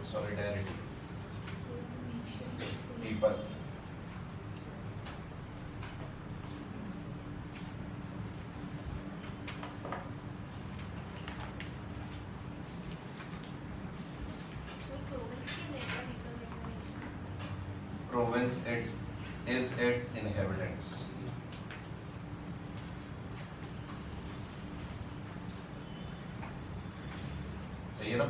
solidarity, people. Province is its inhabitants. सही है ना?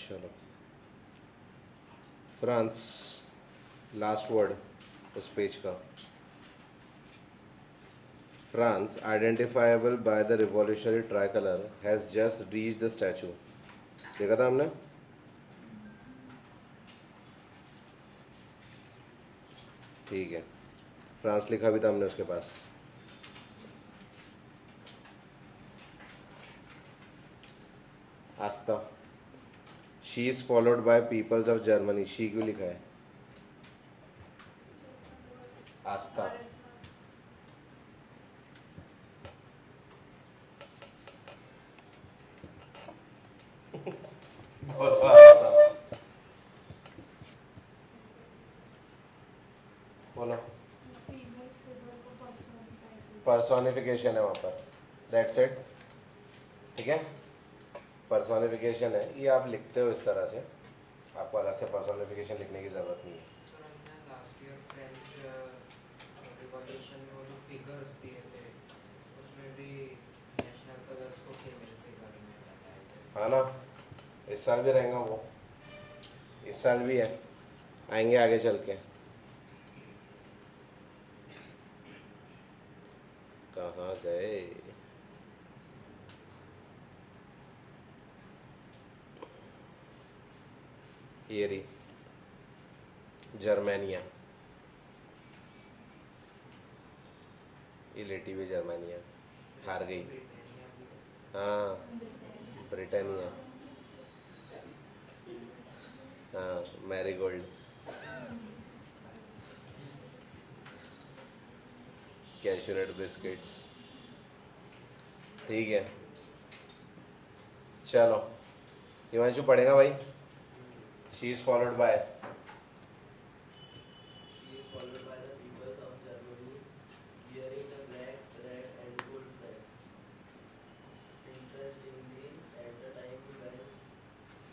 चलो, फ्रांस, लास्ट वर्ड उस पेज का। France, identifiable by the revolutionary try colour, has just reach the statue. देखा था हमने? ठीक है, फ्रांस लिखा भी था हमने उसके पास। Aastha, she is followed by peoples of Germany. She क्यों लिखा है? आस्था। बोलो आस्था, बोलो। पर्सोनिफिकेशन है वहाँ पर, दैट्स इट। ठीक है, पर्सोनिफिकेशन है ये। आप लिखते हो इस तरह से, आपको अलग से पर्सोनिफिकेशन लिखने की ज़रूरत नहीं है। सर हमने लास्ट ईयर फ्रेंच रिवॉल्यूशन में वो जो फिगर्स दिए थे उसमें भी नेशनल कलर्स को फीमेल फिगर में बताए थे। हाँ ना, इस साल भी रहेंगे वो, इस साल भी है, आएंगे आगे चल के। कहाँ गए? ये रही जर्मनिया, ये लेटी हुई जर्मनिया हार गई। ब्रिटानिया भी है। हाँ, ब्रिटानिया। हाँ, मैरीगोल्ड, कैशूनट बिस्किट्स। ठीक है, चलो हिमांशु पढ़ेगा भाई। She is followed bye, She is followed by the peoples of Germany, wearing the black, red, and gold flag. Interestingly, at the time when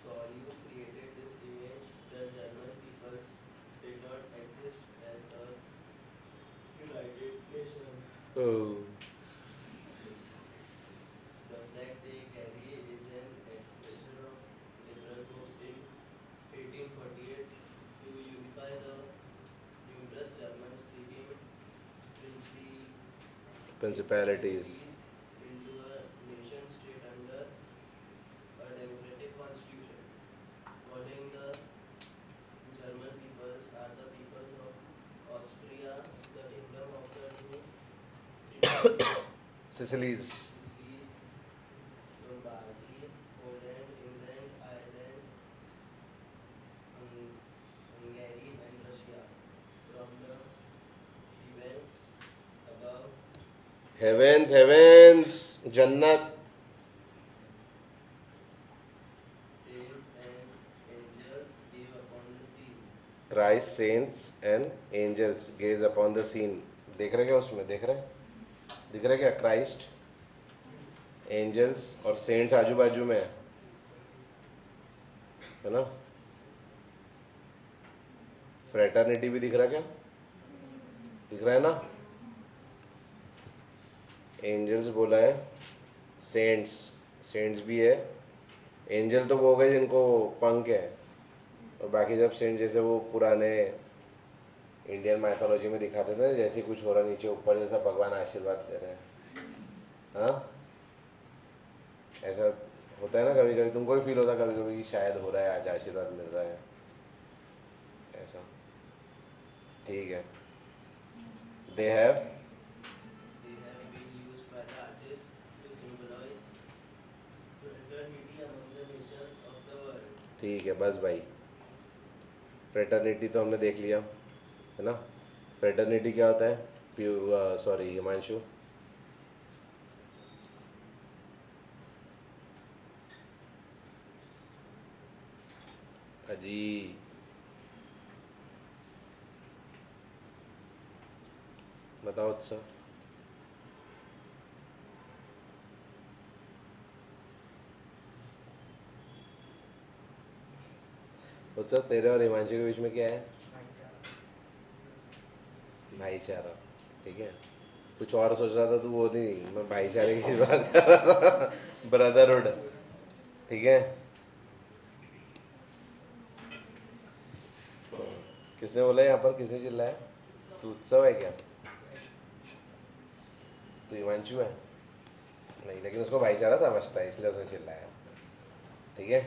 Soyu created this image, the German peoples did not exist as a united nation. oh, The flag they carry is an expression of liberal hopes in 1848 to unify the numerous German speaking principalities. into a nation state under a democratic constitution. Following the German peoples are the peoples of Austria, the kingdom of the two Sicilies. Sicilies, Lombardy, Poland, England, Ireland, Hungary, and Russia. From the events above, heavens, heavens, जन्नत, Christ saints and angels gaze upon the scene. देख रहे क्या उसमें, देख रहे, दिख रहा है क्या? क्राइस्ट, एंजल्स और सेंट्स आजू बाजू में है ना। फ्रेटर्निटी भी दिख रहा है क्या? दिख रहा है ना। एंजल्स बोला है, सेंट्स, सेंट्स भी है। एंजल तो वो हो गए जिनको पंख है, और बाकी जब सेंट जैसे वो पुराने इंडियन माइथोलॉजी में दिखाते थे जैसे कुछ हो रहा नीचे ऊपर जैसा भगवान आशीर्वाद दे रहे हैं, हाँ ऐसा होता है ना। कभी कभी तुमको भी फील होता है कभी कभी कि शायद हो रहा है, आज आशीर्वाद मिल रहा है ऐसा। ठीक है, they have, They have been used by the artists to symbolize fraternity among the nations of the world. ठीक है बस भाई। फ्रेटर्निटी तो हमने देख लिया है ना। फ्रेटर्निटी क्या होता है? सॉरी हिमांशु, अजी बताओ उत्सव। उत्सव तेरे और हिमांशु के बीच में क्या है? भाईचारा। ठीक है, कुछ और सोच रहा था तू, वो नहीं, मैं भाईचारे की बात कर रहा था, ब्रदरहुड। ठीक है, किसने बोला यहाँ पर, किसने चिल्लाया? तू उत्सव है क्या? तू हिमांशु है? नहीं, लेकिन उसको भाईचारा समझता है इसलिए उसने चिल्लाया। ठीक है,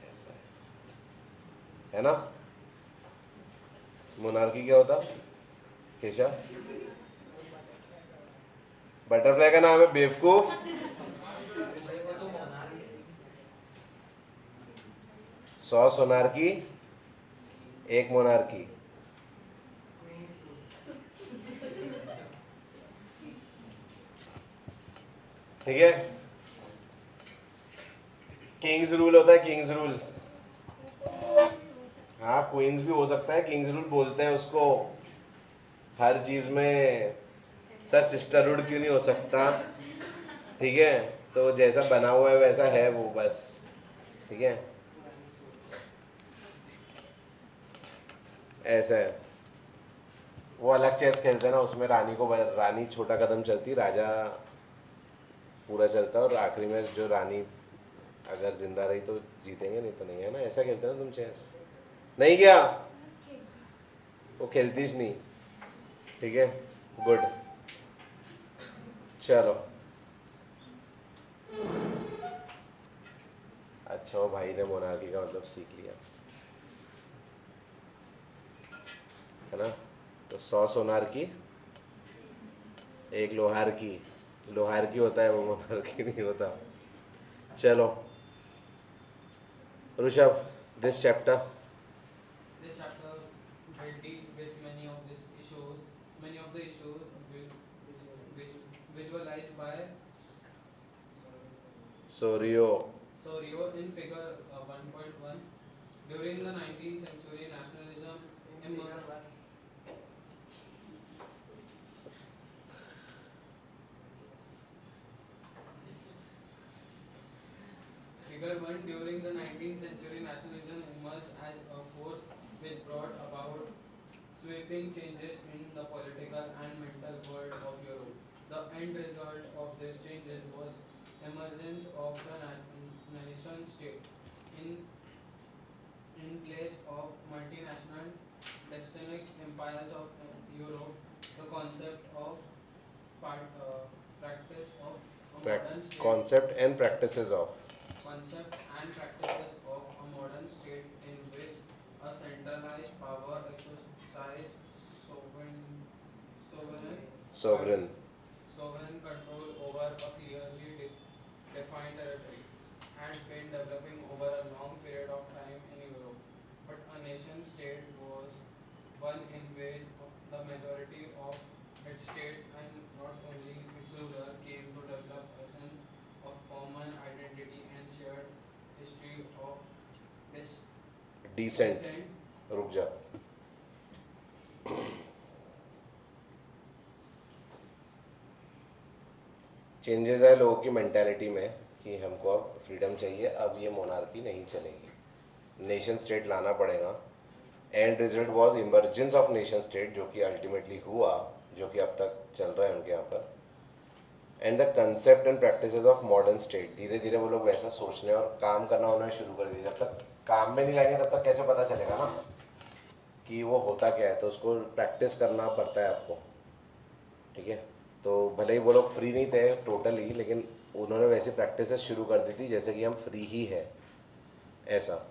ऐसा है ना। मोनार्की क्या होता केशा? बटरफ्लाई का नाम है बेवकूफ। वो तो मोनार्क है। 100 सोनार्की, एक मोनार्की। ठीक है, किंग्स रूल होता है, किंग्स रूल। हाँ क्वींस भी हो सकता है, किंग्स रूल बोलते हैं उसको। हर चीज में सर सिस्टरहुड क्यों नहीं हो सकता? ठीक है, तो जैसा बना हुआ है वैसा है वो, बस। ठीक है, ऐसा है। वो अलग चेस खेलते हैं ना, उसमें रानी को, रानी छोटा कदम चलती, राजा पूरा चलता है, और आखिरी में जो रानी अगर जिंदा रही तो जीतेंगे, नहीं तो नहीं, है ना। ऐसा खेलते हैं ना तुम चेस? नहीं क्या? वो खेलतीस नहीं। ठीक है, गुड। चलो अच्छा, वो भाई ने मोनार्की का मतलब सीख लिया है ना। तो 100 सोनार की, एक लोहार की। लोहार की होता है वो, मोनार्की नहीं होता। चलो Rishabh, this chapter. This chapter will deal with many of the issues visualized by Sorio. Sorio in Figure 1.1. During the 19th century, nationalism emerged. Figure 1. During the 19th century, nationalism emerged as a force which brought about sweeping changes in the political and mental world of Europe. The end result of these changes was emergence of the nation state. In, in place of multinational dynastic empires of Europe, the practice of a modern state Concept and practices of concept and practices of a modern state in which a centralized power exercises sovereign, sovereign. sovereign control over a clearly defined territory had been developing over a long period of time in Europe. But a nation state was one in which the majority of its states and not only its rulers came to develop a sense of common identity and shared history of this Decent. descent रुक जा। Changes है लोगों की mentality में कि हमको अब freedom चाहिए, अब ये मोनार्की नहीं चलेगी, नेशन स्टेट लाना पड़ेगा। And result was emergence of nation state, जो कि अल्टीमेटली हुआ, जो कि अब तक चल रहा है उनके यहाँ पर। And the concept and practices of modern state, धीरे धीरे वो लोग वैसा सोचने और काम करना उन्होंने शुरू कर दिया। जब तक काम में नहीं लाएंगे तब तक कैसे पता चलेगा ना कि वो होता क्या है, तो उसको प्रैक्टिस करना पड़ता है आपको, ठीक है। तो भले ही वो लोग फ्री नहीं थे टोटली, लेकिन उन्होंने वैसी प्रैक्टिसेस शुरू कर दी थी जैसे कि हम फ्री ही है, ऐसा।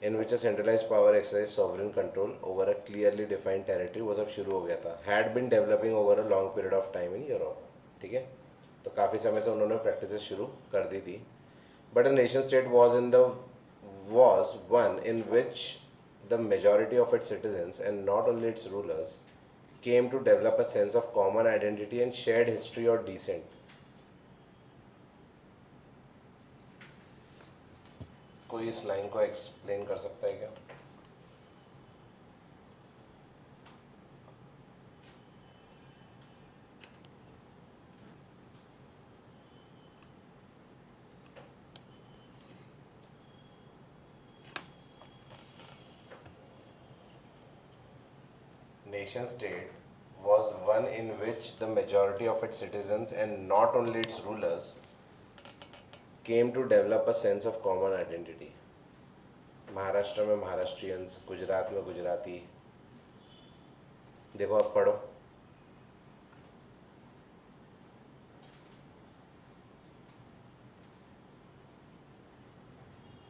In which a centralise power exercise sovereign control over a clearly defined territory, वो सब शुरू हो गया था। Had been developing over a long period of time in Europe, ठीक है। तो काफ़ी समय से उन्होंने प्रैक्टिसेस शुरू कर दी थी। But a nation state was one in which the majority of its citizens, and not only its rulers, came to develop a sense of common identity and shared history or descent. कोई इस line को explain कर सकता है क्या? Nation state was one in which the majority of its citizens, and not only its rulers, came to develop a sense of common identity. Maharashtra में महाराष्ट्रियंस, गुजरात में गुजराती। देखो आप पढ़ो,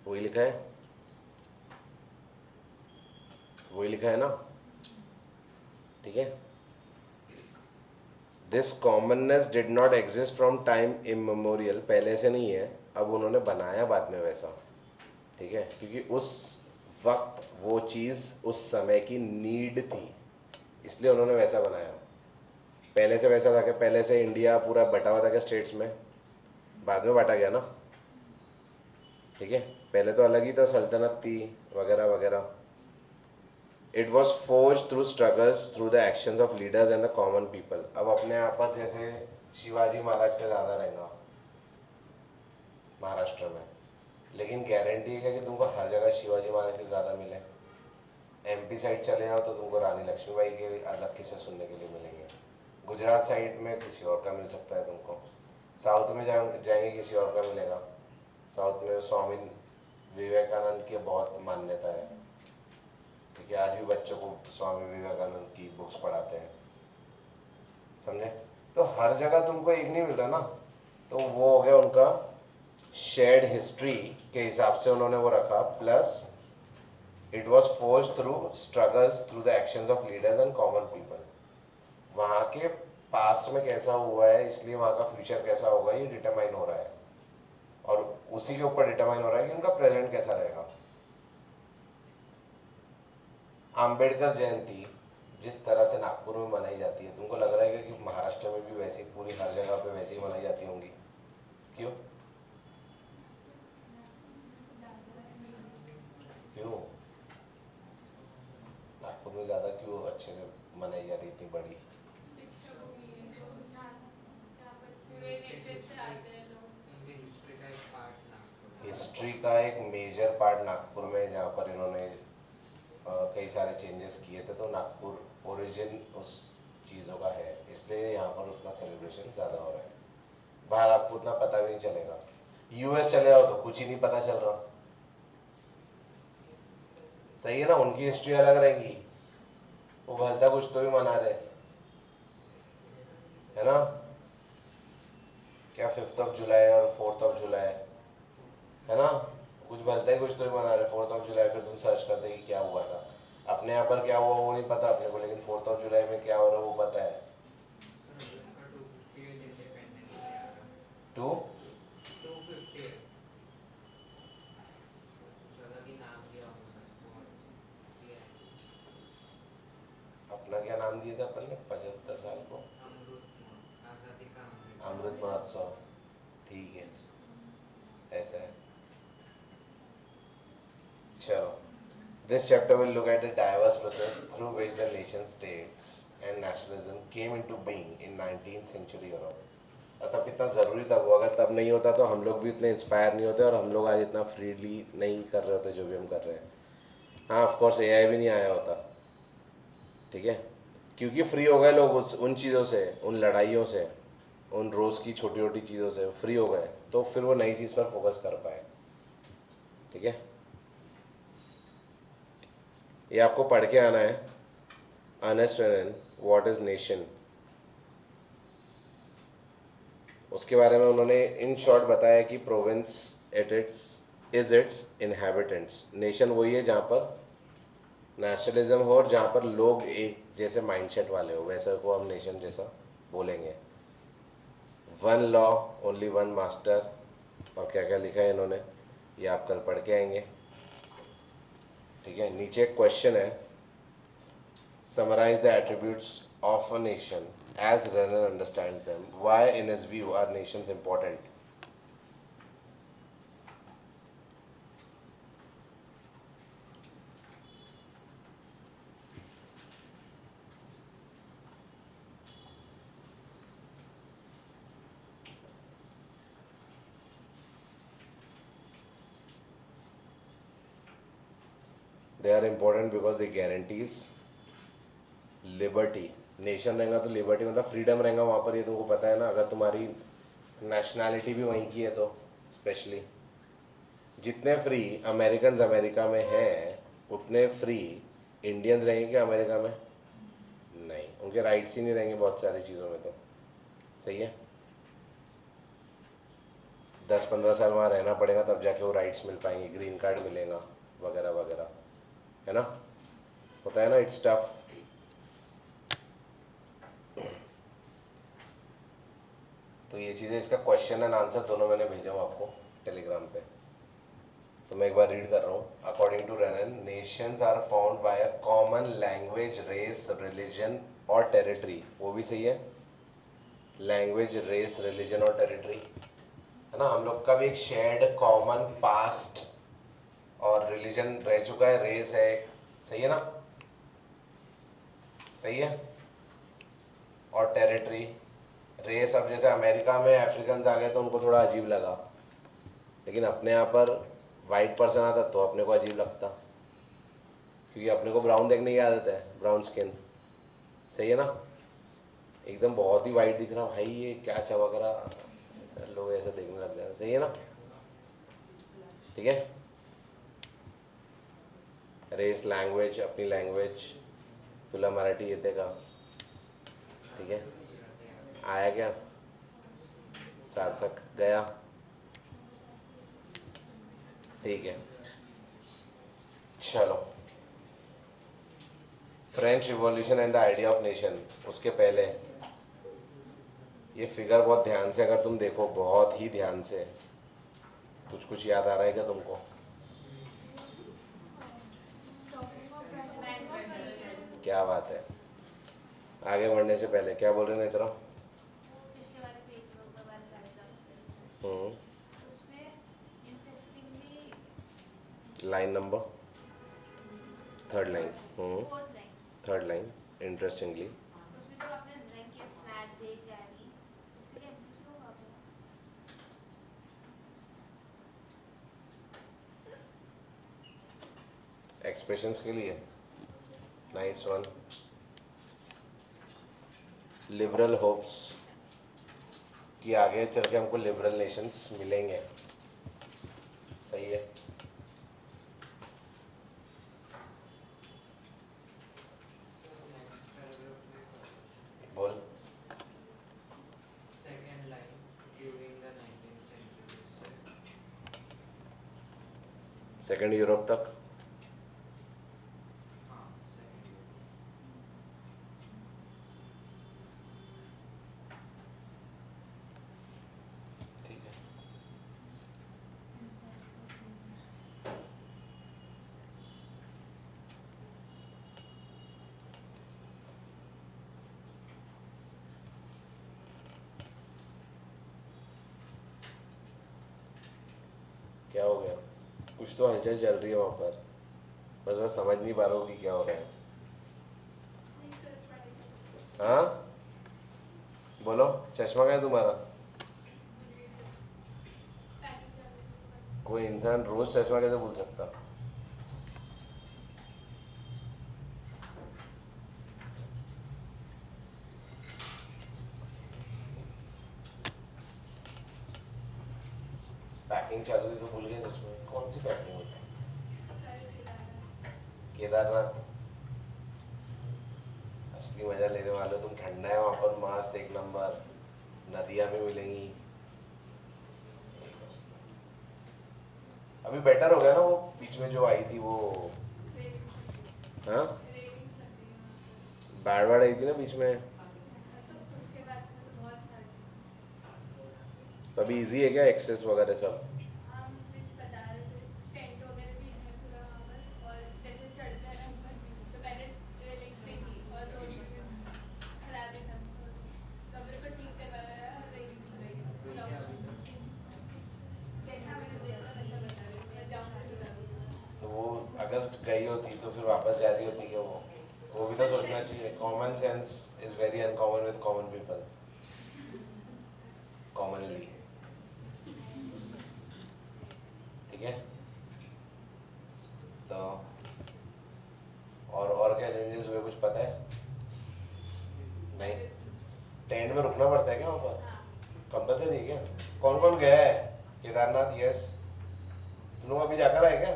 वही लिखा है, वही लिखा है ना, ठीक है। This commonness did not exist from time immemorial, पहले से नहीं है, अब उन्होंने बनाया बाद में वैसा, ठीक है, क्योंकि उस वक्त वो चीज़ उस समय की नीड थी, इसलिए उन्होंने वैसा बनाया। पहले से वैसा था कि पहले से इंडिया पूरा बटा हुआ था क्या स्टेट्स में, बाद में बांटा गया ना, ठीक है। पहले तो अलग ही था, सल्तनत थी वगैरह वगैरह। It was forge through struggles through the actions of leaders and the common people. अब अपने यहाँ पर जैसे शिवाजी महाराज का ज़्यादा रहेगा महाराष्ट्र में, लेकिन गारंटी है कि तुमको हर जगह शिवाजी महाराज के ज़्यादा मिले। एमपी साइड चले जाओ तो तुमको रानी लक्ष्मीबाई के अलग किस्से सुनने के लिए मिलेंगे। गुजरात साइड में किसी और का मिल सकता है तुमको। साउथ में जाएंगे किसी और का मिलेगा। साउथ में स्वामी विवेकानंद की बहुत मान्यता है, ठीक है। आज भी बच्चों को स्वामी विवेकानंद की बुक्स पढ़ाते हैं, समझे। तो हर जगह तुमको एक नहीं मिल रहा ना, तो वो हो गया उनका शेयर्ड हिस्ट्री के हिसाब से उन्होंने वो रखा। Plus it was force through struggles through the actions of leaders and common people. वहाँ के पास्ट में कैसा हुआ है, इसलिए वहाँ का फ्यूचर कैसा होगा ये डिटरमाइन हो रहा है, और उसी के ऊपर डिटरमाइन हो रहा है कि उनका प्रेजेंट कैसा रहेगा। आम्बेडकर जयंती जिस तरह से नागपुर में मनाई जाती है, तुमको लग रहा है कि महाराष्ट्र में भी वैसी पूरी हर जगह पे वैसी ही मनाई जाती होंगी? क्यों क्यों नागपुर में ज़्यादा क्यों अच्छे से मनाई जा रही इतनी बड़ी? उनके हिस्ट्री का एक पार्ट नागपुर है। हिस्ट्री का एक मेजर पार्ट नागपुर में, जहाँ पर इन्होंने कई सारे चेंजेस किए थे, तो नागपुर ओरिजिन उस चीज़ों का है, इसलिए यहाँ पर उतना सेलिब्रेशन ज़्यादा हो रहा है। बाहर आपको उतना पता भी नहीं चलेगा। यूएस चले जाओ तो कुछ ही नहीं पता चल रहा, सही है ना। उनकी हिस्ट्री अलग रहेगी, वो भलता कुछ तो भी मना रहे, है ना। क्या 5 जुलाई और 4 जुलाई, है ना, कुछ भलता ही कुछ तो भी मना रहे। 4 जुलाई फिर तुम सर्च करते कि क्या हुआ था। अपने यहाँ पर क्या हुआ वो नहीं पता अपने को, लेकिन 4 जुलाई में क्या हो रहा है वो पता है। सर उनका 250 इंडिपेंडेंस डे आ रहा है। 250 250 जगह की नाम दिया उन्होंने बहुत दिया है। अपना क्या नाम दिया था अपन ने 75 साल को? आज़ादी का अमृत महोत्सव, ठीक है, ऐसा है। चलो This chapter will look at the diverse process through which the nation states and nationalism came into being in 19th century Europe. और तब कितना ज़रूरी था वो, अगर तब नहीं होता तो हम लोग भी इतने इंस्पायर नहीं होते और हम लोग आज इतना फ्रीली नहीं कर रहे होते जो भी हम कर रहे हैं. हाँ ऑफ कोर्स एआई भी नहीं आया होता, ठीक है, क्योंकि फ्री हो गए लोग उन चीज़ों से, उन लड़ाइयों से, उन रोज़ की छोटी छोटी चीज़ों से फ्री हो गए, तो फिर वो नई चीज़ पर फोकस कर पाए. ठीक है, ये आपको पढ़ के आना है. अर्नेस्ट रेनन व्हाट इज नेशन, उसके बारे में उन्होंने इन शॉर्ट बताया कि province is it's inhabitants. Nation वही है जहाँ पर नेशनलिज्म हो और जहाँ पर लोग एक जैसे माइंडसेट वाले हो, वैसे को हम नेशन जैसा बोलेंगे. One law only one master, और क्या क्या लिखा है इन्होंने ये आप कल पढ़ के आएंगे. ठीक है, नीचे एक क्वेश्चन है, summarise the attributes of a nation as Renan understands them. Why, in his view, are nations important? They are important because they guarantees liberty. Nation रहेगा तो लिबर्टी मतलब फ्रीडम रहेगा वहाँ पर, ये तुमको पता है ना. अगर तुम्हारी नेशनैलिटी भी वहीं की है तो स्पेशली जितने फ्री अमेरिकन अमेरिका में हैं उतने फ्री इंडियंस रहेंगे क्या अमेरिका में? नहीं, उनके राइट्स ही नहीं रहेंगे बहुत सारी चीज़ों में. तो सही है, 10-15 साल वहाँ रहना पड़ेगा तब जाके वो राइट्स मिल पाएंगे, ग्रीन कार्ड मिलेगा वगैरह वगैरह, है ना. होता है ना, इट्स टफ. तो ये चीज़ें, इसका क्वेश्चन एंड आंसर दोनों मैंने भेजा हूँ आपको टेलीग्राम पे, तो मैं एक बार रीड कर रहा हूँ. According to Renan, nations are found by a common language, race, religion और टेरिटरी. वो भी सही है, लैंग्वेज, रेस, रिलीजन और टेरिटरी, है ना. हम लोग का भी एक शेयर्ड कॉमन पास्ट और रिलीजन रह चुका है, रेस है, सही है ना, सही है, और टेरिटरी. रेस, अब जैसे अमेरिका में अफ्रीकन आ गए तो उनको थोड़ा अजीब लगा, लेकिन अपने यहाँ पर वाइट पर्सन आता तो अपने को अजीब लगता, क्योंकि अपने को ब्राउन देखने की आदत है, ब्राउन स्किन, सही है ना. एकदम बहुत ही वाइट दिख रहा, भाई ये क्या चमक रहा, लोग ऐसे देखने लग जाते, सही है ना. ठीक है, रेस, लैंग्वेज, अपनी लैंग्वेज, तुला मराठी येते का? ठीक है, आया क्या? सार्थक गया? ठीक है, चलो. French revolution and the idea of nation, उसके पहले ये फिगर बहुत ध्यान से अगर तुम देखो, बहुत ही ध्यान से, कुछ याद आ रहा है क्या तुमको? क्या बात है. आगे बढ़ने से पहले क्या बोल रहे हैं Netra? Line number third line. Third line, interestingly. Expressions के लिए नाइस वन. लिबरल होप्स कि आगे चल के हमको लिबरल नेशंस मिलेंगे, सही है. बोल. Second line, during the 19th century. Second Europe तक. हाँ, second line. ठीक है, क्या हो गया? कुछ तो हलचल चल रही है वहाँ पर. बस मैं समझ नहीं पा रहा हूँ कि क्या हो रहा है। हाँ बोलो, चश्मा क्या है तुम्हारा? कोई इंसान रोज चश्मा कैसे भूल सकता? पैकिंग चालू थी तो भूल गए चश्मे? कौन सी पैकिंग होती है? केदारनाथ असली मजा लेने वाले तुम। ठंडा है वहाँ पर, मस्त एक नंबर, नदियाँ भी मिलेंगी। अभी बेटर हो गया ना वो बीच में जो आई थी वो? हाँ बाढ़ आई थी ना बीच में, तो अभी इजी है क्या एक्सेस वगैरह सब? तो वो अगर गई होती तो फिर वापस जा रही होती क्या वो भी तो सोचना चाहिए। Common sense is very uncommon with common people, commonly. ठीक है, तो और क्या चेंजेस हुए कुछ पता है? नहीं, टेंट में रुकना पड़ता है क्या वहाँ पर? कंपल्सरी है क्या? कौन कौन गया है केदारनाथ? यस, तुम लोग अभी जाकर आए क्या?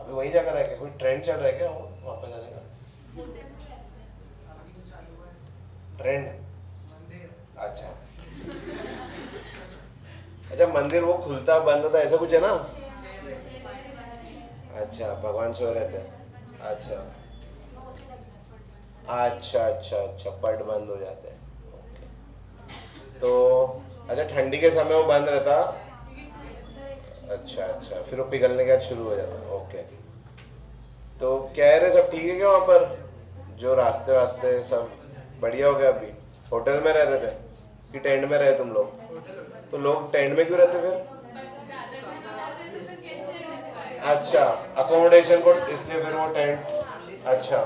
अभी वहीं जाकर आए क्या? कोई ट्रेंड चल रहा है क्या वहाँ पर जाने का? ट्रेंड? अच्छा अच्छा, मंदिर वो खुलता बंद होता ऐसा कुछ है ना? अच्छा, भगवान सो रहते हैं। अच्छा अच्छा अच्छा अच्छा, पट बंद हो जाते हैं। ओके। तो अच्छा, ठंडी के समय वो बंद रहता? अच्छा अच्छा, फिर वो पिघलने के बाद शुरू हो जाता। ओके। तो कह रहे सब ठीक है क्या वहाँ पर? जो रास्ते वास्ते सब बढ़िया हो गया? अभी होटल में रह रहे थे कि टेंट में रहे तुम लोग? तो लोग टेंट में क्यों रहते फिर? अच्छा, अकोमोडेशन को इसलिए फिर वो टेंट। अच्छा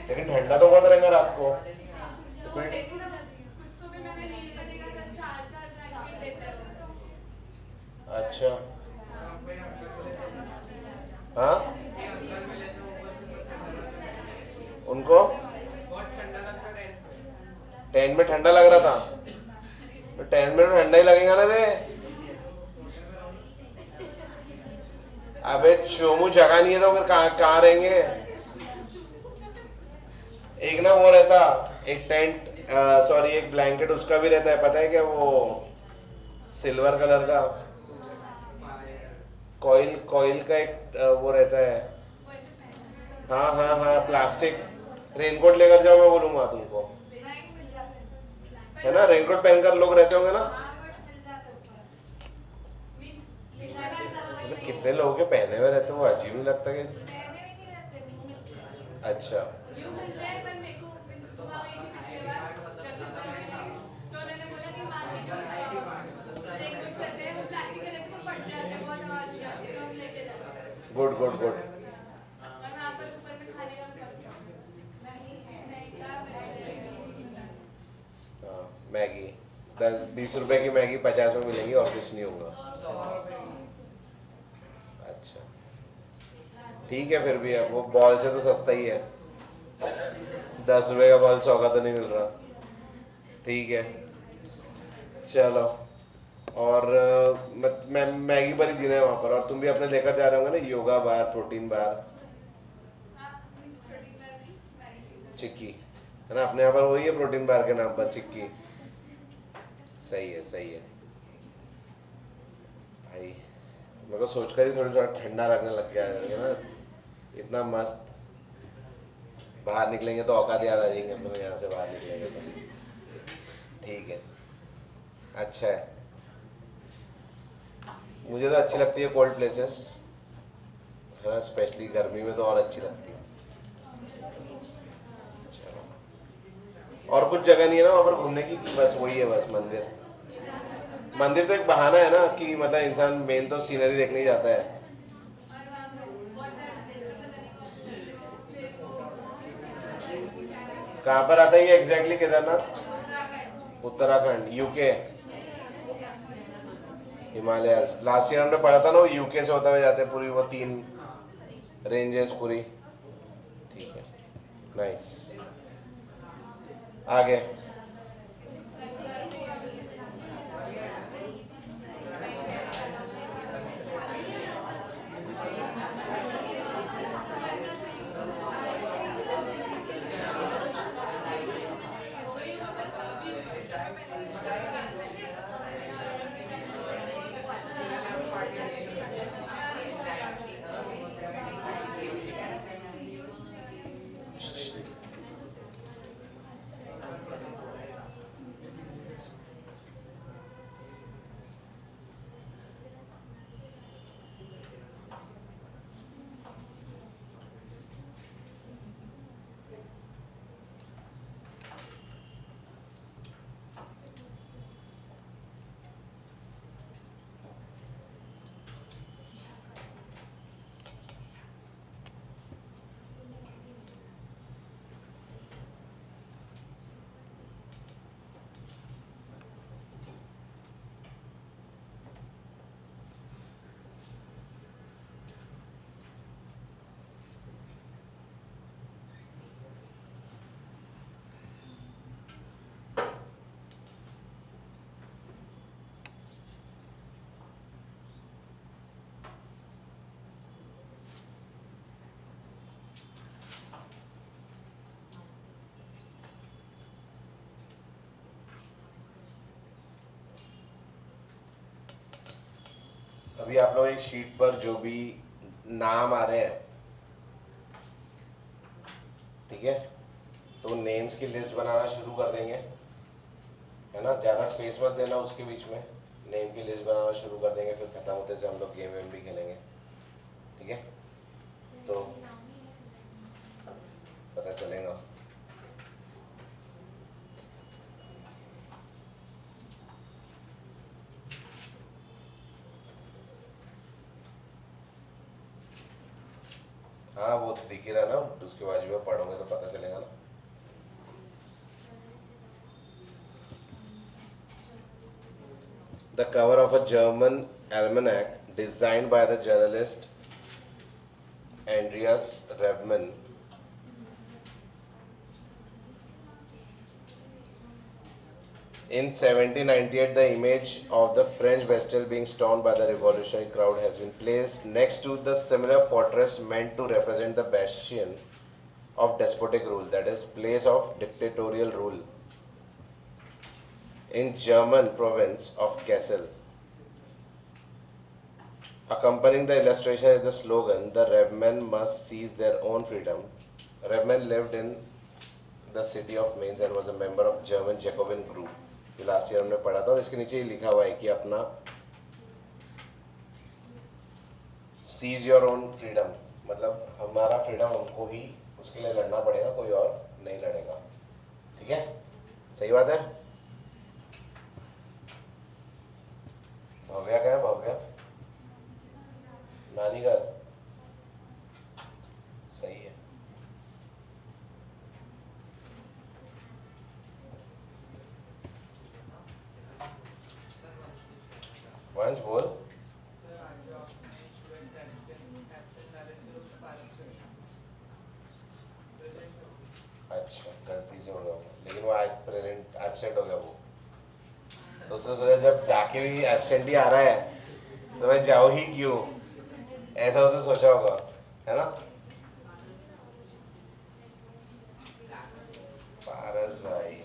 लेकिन ठंडा तो बहुत रहेगा रात को। तो फिर अच्छा हाँ, उनको टेंट में ठंडा लग रहा था? तो टेंट में तो ठंडा ही लगेगा ना रे। अबे चोमू जगह नहीं है तो फिर कहाँ कहाँ रहेंगे? एक ना वो रहता, एक टेंट, सॉरी एक ब्लैंकेट उसका भी रहता है, पता है क्या? वो सिल्वर कलर का कॉइल कॉइल का एक वो रहता है। हाँ हाँ हाँ, प्लास्टिक। रेनकोट लेकर जाओ, मैं बोलूंगा तुमको, है ना? रेनकोट पहनकर लोग रहते होंगे ना? मतलब कितने लोगों के पहने हुए रहते हैं, वो अजीब नहीं लगता कि? अच्छा गुड गुड गुड। हाँ, मैगी 10-20 रुपए की मैगी 50 में मिलेंगी और कुछ नहीं होगा। अच्छा ठीक है, फिर भी अब वो बॉल से तो सस्ता ही है। 10 रुपए का बॉल 100 का तो नहीं मिल रहा। ठीक है चलो। और मैं मैगी पर ही जीना है वहाँ पर। और तुम भी अपने लेकर जा रहे होंगे ना योगा बार, प्रोटीन बार, चिक्की, है ना? अपने यहाँ पर वही है प्रोटीन बार के नाम पर चिक्की। सही है सही है भाई, मेरे को सोचकर ही थोड़ा ठंडा लगने लग गया है ना। इतना मस्त, बाहर निकलेंगे तो औकात याद आ जाएंगे अपने यहाँ से बाहर निकलेंगे तो। ठीक है, अच्छा है। मुझे तो अच्छी लगती है कोल्ड प्लेसेस, है ना? स्पेशली गर्मी में तो और अच्छी लगती है। चलो, और कुछ जगह नहीं है ना वहाँ पर घूमने की? बस वही है, बस मंदिर? मंदिर तो एक बहाना है ना कि मतलब इंसान मेन तो सीनरी देखने ही जाता है। कहाँ पर आता है ये exactly Kedarnath? Uttarakhand, UK, Himalayas. Last year हमने पढ़ा था ना, वो यूके से होते हुए जाते हैं पूरी वो 3 रेंजेस पूरी। ठीक है, नाइस। आगे अभी आप लोग एक शीट पर जो भी नाम आ रहे हैं, ठीक है, तो नेम्स की लिस्ट बनाना शुरू कर देंगे, है ना। ज़्यादा स्पेस मत देना उसके बीच में, नेम की लिस्ट बनाना शुरू कर देंगे, फिर खत्म होते से हम लोग गेम वेम भी खेलेंगे, ठीक है। तो पता चलेगा। हाँ वो तो दिख ही रहा ना, उसके बाजू में पढ़ोगे तो पता चलेगा ना। The cover of a German almanac designed by the journalist Andreas Rebmann in 1798, the image of the French Bastille being stormed by the revolutionary crowd has been placed next to the similar fortress meant to represent the bastion of despotic rule, that is, place of dictatorial rule, in German province of Kassel. Accompanying the illustration is the slogan, "The Rebmen must seize their own freedom." Rebmen lived in the city of Mainz and was a member of German Jacobin group. जो last year हमने पढ़ा था, और इसके नीचे ही लिखा हुआ है कि अपना सीज योर ओन फ्रीडम, मतलब हमारा फ्रीडम हमको ही उसके लिए लड़ना पड़ेगा, कोई और नहीं लड़ेगा, ठीक है। सही बात है। भव्या का है, भव्या नानी घर, सही है। वंश बोल। सर आज जो आपने स्टूडेंट एब्सेंट डाले थे उसमें पार्टिसिपेशन प्रेजेंट हो। अच्छा, गलती से हो गया वो, लेकिन वो आज प्रेजेंट एब्सेंट हो गया वो, तो उसने सोचा जब जाके भी एब्सेंट ही आ रहा है तो मैं जाऊँ ही क्यों, ऐसा उसने सोचा होगा, है ना। पारस भाई,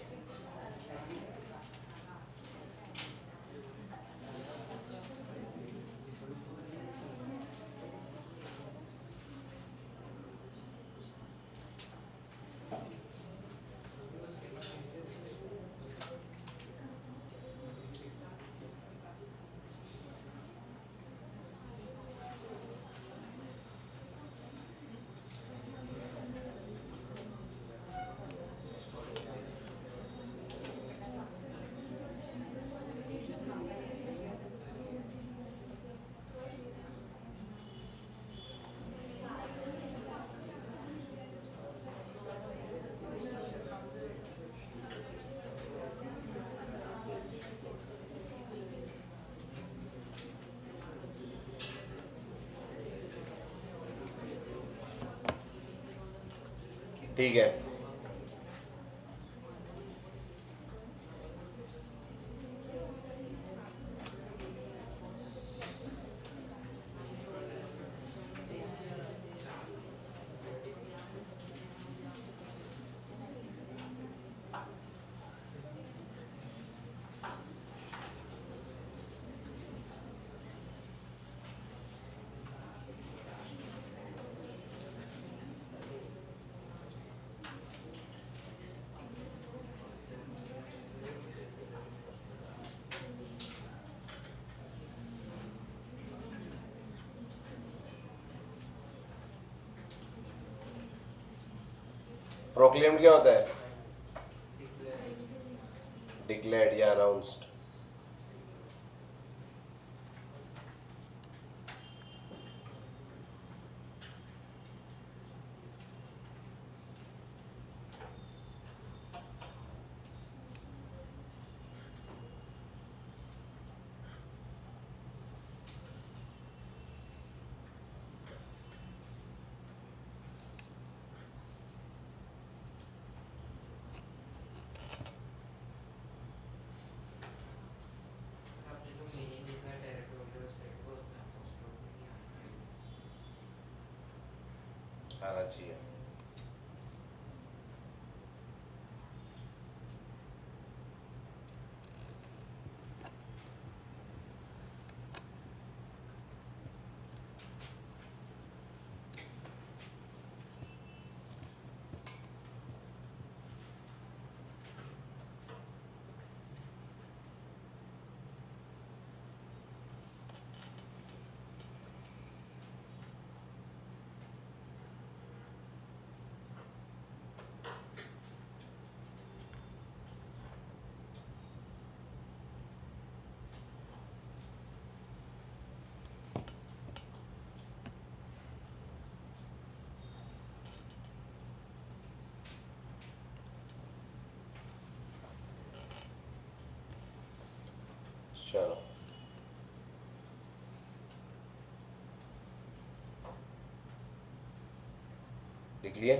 ठीक है, प्रोक्लेम्ड क्या होता है? डिक्लेयर्ड या अनाउंस्ड। आपने जो मीनिंग लिखा है टेरिटोरियल स्टेट को उसमें apostrophe नहीं आना आना चाहिए। चलो, लिख लिए?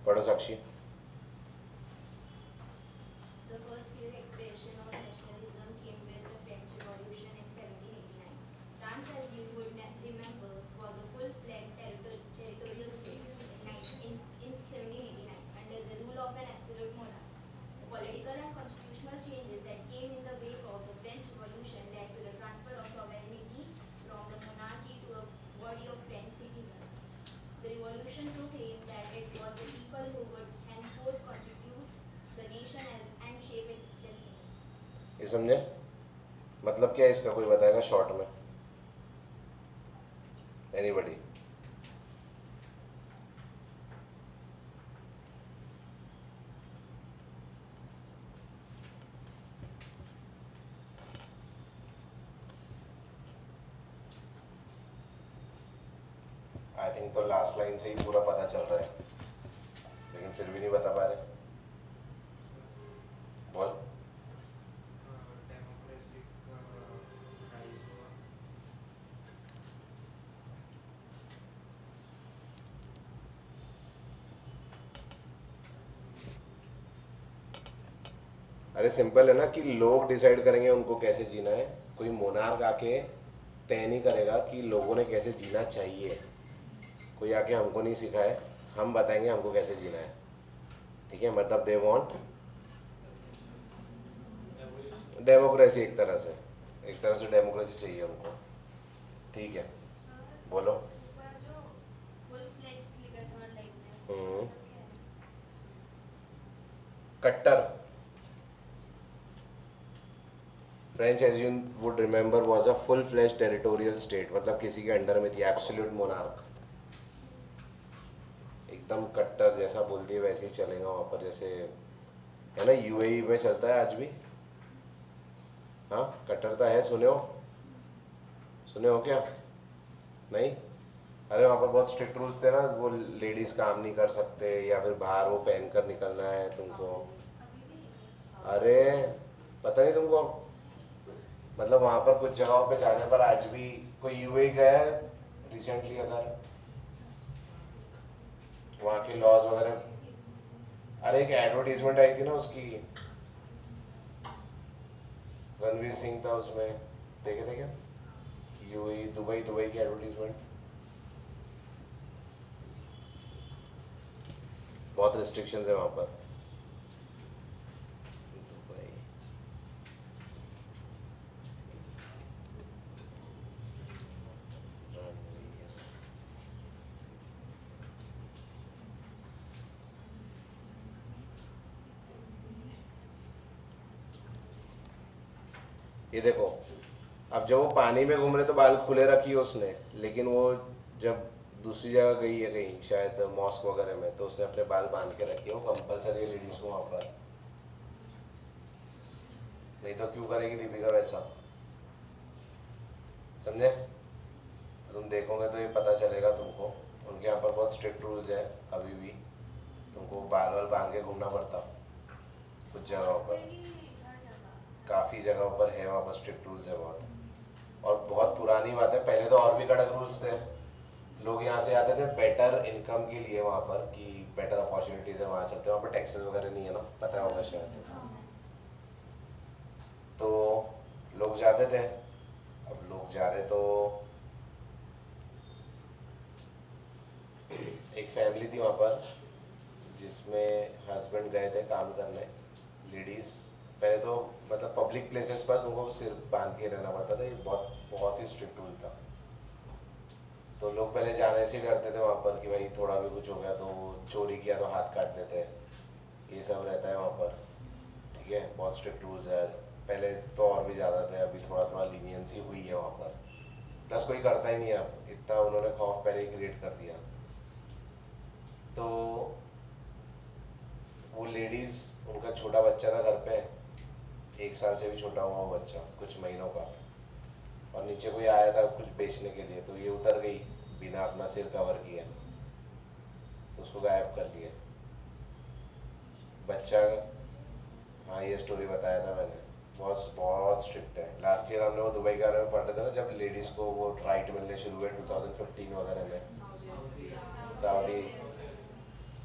पढ़ो साक्षी। The first clear expression of nationalism came with the French Revolution in 1789. France, as you would remember, was a full-fledged territorial state in 1789 under the rule of an absolute monarch. The political and constitutional changes that came in the wake of the French Revolution led to the transfer of sovereignty from the monarchy to a body of French citizens. The revolution proclaimed that it was the people who would henceforth constitute the nation and shape its destiny. ये समझे? मतलब क्या है इसका, कोई बताएगा short में? Anybody? I think तो लास्ट लाइन से ही पूरा पता चल रहा है, लेकिन फिर भी नहीं बता पा रहे। बोल। डेमोक्रेसी का राइज हुआ अरे सिंपल है ना कि लोग डिसाइड करेंगे उनको कैसे जीना है, कोई मोनार्क आके तय नहीं करेगा कि लोगों ने कैसे जीना चाहिए। कोई आके हमको नहीं सिखाए, हम बताएंगे हमको कैसे जीना है। ठीक है, मतलब दे वांट डेमोक्रेसी, एक तरह से डेमोक्रेसी चाहिए हमको। ठीक है, बोलो। जो full-fledged लिखा है थर्ड लाइन में, हम्म। मतलब क्या है? कट्टर। French, as you would remember, was a full fledged territorial state, मतलब किसी के अंडर में थी, एब्सोल्यूट मोनार्क। एकदम कट्टर, जैसा बोलती है वैसे ही चलेगा वहाँ पर, जैसे है ना यूएई में चलता है आज भी। हाँ, कट्टरता है, सुने हो क्या? नहीं? अरे वहाँ पर बहुत स्ट्रिक्ट रूल्स थे ना, वो लेडीज काम नहीं कर सकते, या फिर बाहर वो पहन कर निकलना है तुमको। अभी भी है। अरे पता नहीं तुमको, मतलब वहाँ पर कुछ जगहों पे जाने पर आज भी, कोई यूएई गया है रिसेंटली अगर? वहाँ के लॉज वगैरह। अरे एक एडवर्टीजमेंट आई थी ना उसकी, रणवीर सिंह था उसमें, देखे थे क्या? यूएई, दुबई दुबई की एडवर्टीजमेंट। बहुत रिस्ट्रिक्शंस है वहाँ पर। दुबई, रणवीर, ये देखो, अब जब वो पानी में घूम रहे तो बाल खुले रखी है उसने, लेकिन वो जब दूसरी जगह गई है कहीं शायद मॉस्क वगैरह में, तो उसने अपने बाल बांध के रखे, वो कंपलसरी है लेडीज को वहाँ पर। नहीं तो क्यों करेगी दीपिका वैसा, समझे? तो तुम देखोगे तो ये पता चलेगा तुमको, उनके यहाँ पर बहुत स्ट्रिक्ट रूल्स है अभी भी, तुमको बाल वाल बांध के घूमना पड़ता कुछ जगहों पर, काफ़ी जगहों पर है वहाँ पर स्ट्रिक्ट रूल्स है बहुत। और बहुत पुरानी बात है, पहले तो और भी कड़क रूल्स थे। लोग यहाँ से आते थे बेटर इनकम के लिए वहाँ पर, कि बेटर अपॉर्चुनिटीज़ है वहाँ चलते हैं, वहाँ पर टैक्सेस वगैरह नहीं है ना, पता होगा शायद। तो लोग जाते थे, अब लोग जा रहे तो एक फैमिली थी वहाँ पर जिसमें हस्बैंड गए थे काम करने, लेडीज़ पहले तो मतलब पब्लिक प्लेसेस पर तुमको सिर बांध के रहना पड़ता था, ये बहुत बहुत ही स्ट्रिक्ट रूल था। तो लोग पहले जाने से ही डरते थे वहाँ पर कि भाई थोड़ा भी कुछ हो गया तो चोरी किया तो हाथ काट देते, ये सब रहता है वहाँ पर, ठीक है? बहुत स्ट्रिक्ट रूल्स है, पहले तो और भी ज़्यादा थे, अभी थोड़ा थोड़ा लीनियंसी हुई है वहाँ पर। प्लस कोई करता ही नहीं है अब, इतना उन्होंने खौफ पहले ही क्रिएट कर दिया। तो वो लेडीज़, उनका छोटा बच्चा था घर पे, 1 साल से भी छोटा हुआ वो बच्चा, कुछ महीनों का, और नीचे कोई आया था कुछ बेचने के लिए, तो ये उतर गई बिना अपना सिर कवर किए, तो उसको गायब कर दिया बच्चा। हाँ ये स्टोरी बताया था मैंने, बहुत बहुत स्ट्रिक्ट है। लास्ट ईयर हमने वो दुबई के बारे में पढ़ रहे थे ना, जब लेडीज़ को वो राइट मिलने शुरू हुए 2015 वगैरह में, सऊदी,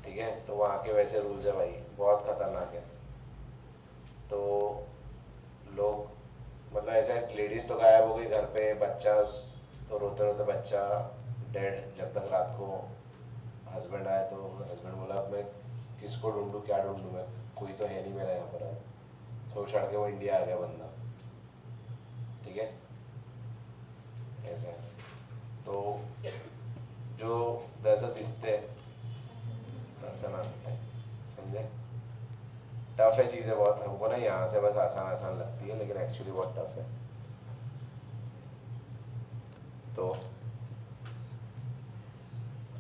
ठीक है? तो वहाँ के वैसे रूल्स है भाई, बहुत ख़तरनाक है। तो लोग मतलब ऐसे, लेडीज़ तो गायब हो गई घर पे, बच्चा तो रोते रोते बच्चा डेड, जब तक रात को हस्बैंड आया तो हस्बैंड बोला अब मैं किसको ढूंढूं, क्या ढूंढूं, मैं कोई तो है नहीं मेरा यहाँ पर। अब तो छोड़ के वो इंडिया आ गया बंदा, ठीक है? ऐसा है। तो जो दहशत इस्ते ऐसा नाचते, समझे? टफ है चीज़ें बहुत, हमको ना यहाँ से बस आसान आसान लगती है, लेकिन एक्चुअली बहुत टफ है। तो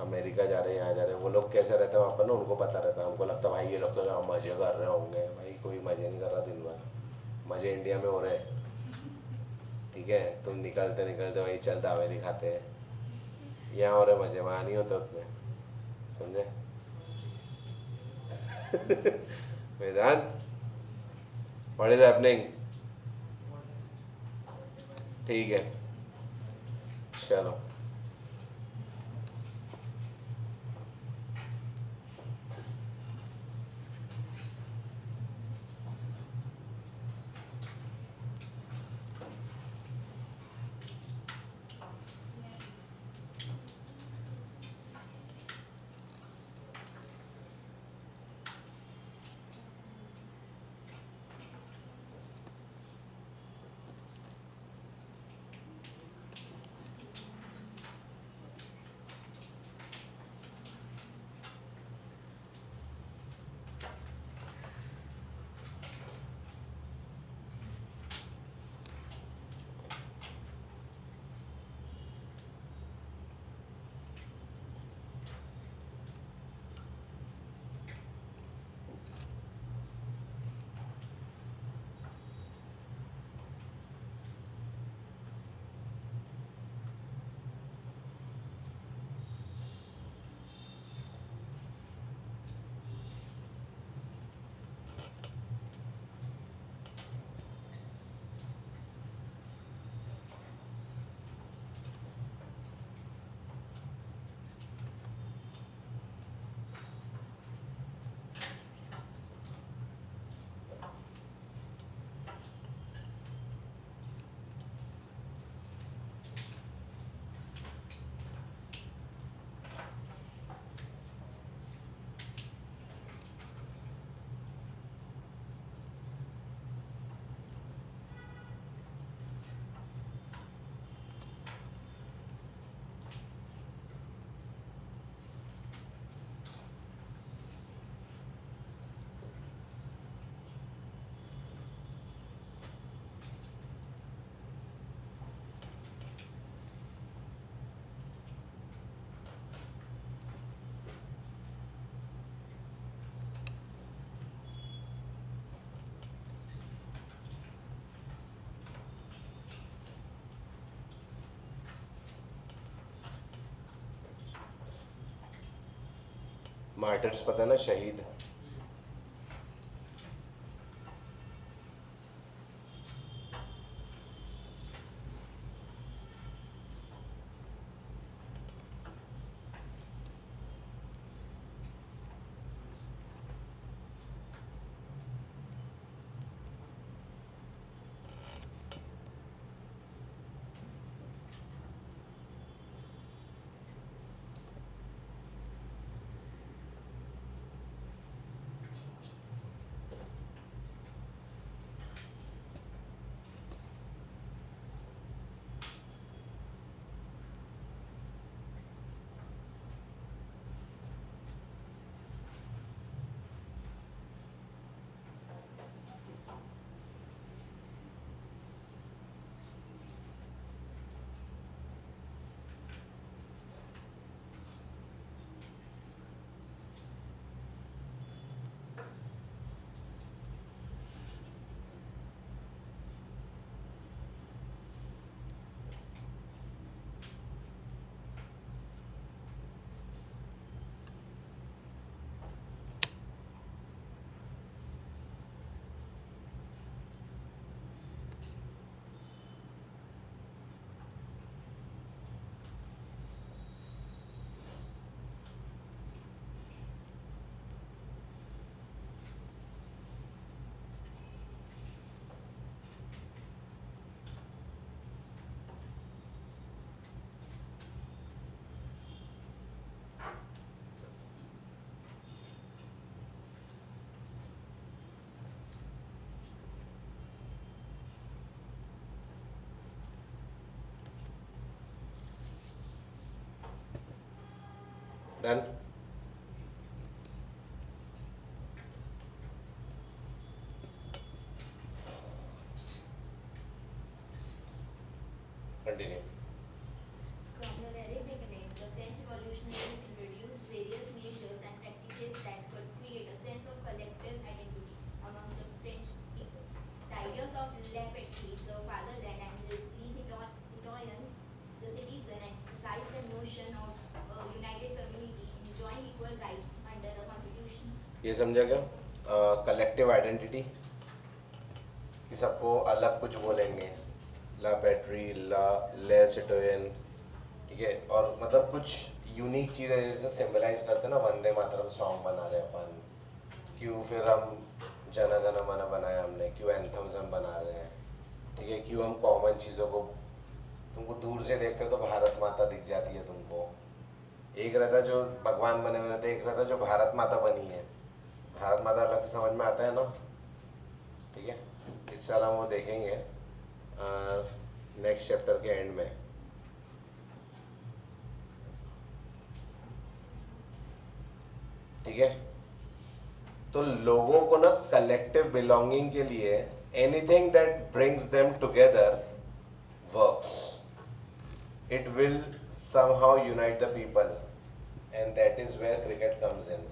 अमेरिका जा रहे हैं, यहाँ जा रहे हैं, वो लोग कैसे रहते हैं वहाँ पर ना, उनको पता रहता है। हमको लगता है भाई ये लोग तो यहाँ मज़े कर रहे होंगे, भाई कोई मज़े नहीं कर रहा दिन भर, मज़े इंडिया में हो रहे हैं, ठीक है? तुम निकलते निकलते वही चल दावे दिखाते हैं, यहाँ हो रहे मज़े, वहाँ नहीं होते उतने, समझे? वेदांत, व्हाट इज हैपनिंग? ठीक है, चलो। मार्टर्स पता है ना, शहीद. Done. Continue. From the very beginning, the French revolutionaries introduced various measures and practices that could create a sense of collective identity among the French people. The ideas of la patrie, the fatherland, and the citoyen, the citizen, emphasized the notion of a united community enjoying equal rights under a constitution. ये समझा क्या? Collective identity कि सबको अलग कुछ बोलेंगे, ला पैट्री, ला ले सिटोयन, ठीक है. और मतलब कुछ यूनिक चीज़ें जैसे सिंबलाइज करते हैं ना, वंदे मातरम सॉन्ग बना रहे अपन, क्यों फिर हम जन गण मन बनाया हमने, क्यों एंथम्स हम बना रहे हैं, ठीक है. क्यों हम कॉमन चीज़ों को, तुमको दूर से देखते हो तो भारत माता दिख जाती है तुमको. एक रहता जो भगवान बने हुए रहते, एक रहता जो भारत माता बनी है. भारत माता अलग से समझ में आता है ना, ठीक है. इस साल हम वो देखेंगे नेक्स्ट चैप्टर के एंड में. ठीक है. तो लोगों को ना कलेक्टिव बिलोंगिंग के लिए anything that brings them together works. It will somehow unite the people, and that is where cricket comes in.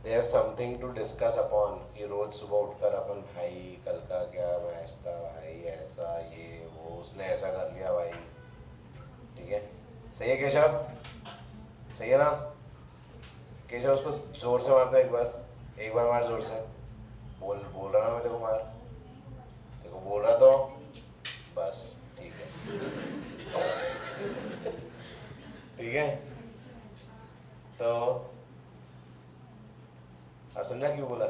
They have something to discuss upon कि रोज सुबह उठकर अपन भाई कल का क्या मैच था भाई, ऐसा ये वो, उसने ऐसा कर लिया भाई, ठीक है. सही है केशव? सही है ना केशव? उसको जोर से मारता एक बार मार जोर से. बोल रहा ना मैं तेको मार, तेको बोल रहा तो बस, ठीक है. ठीक है. तो आप समझा क्यों बोला?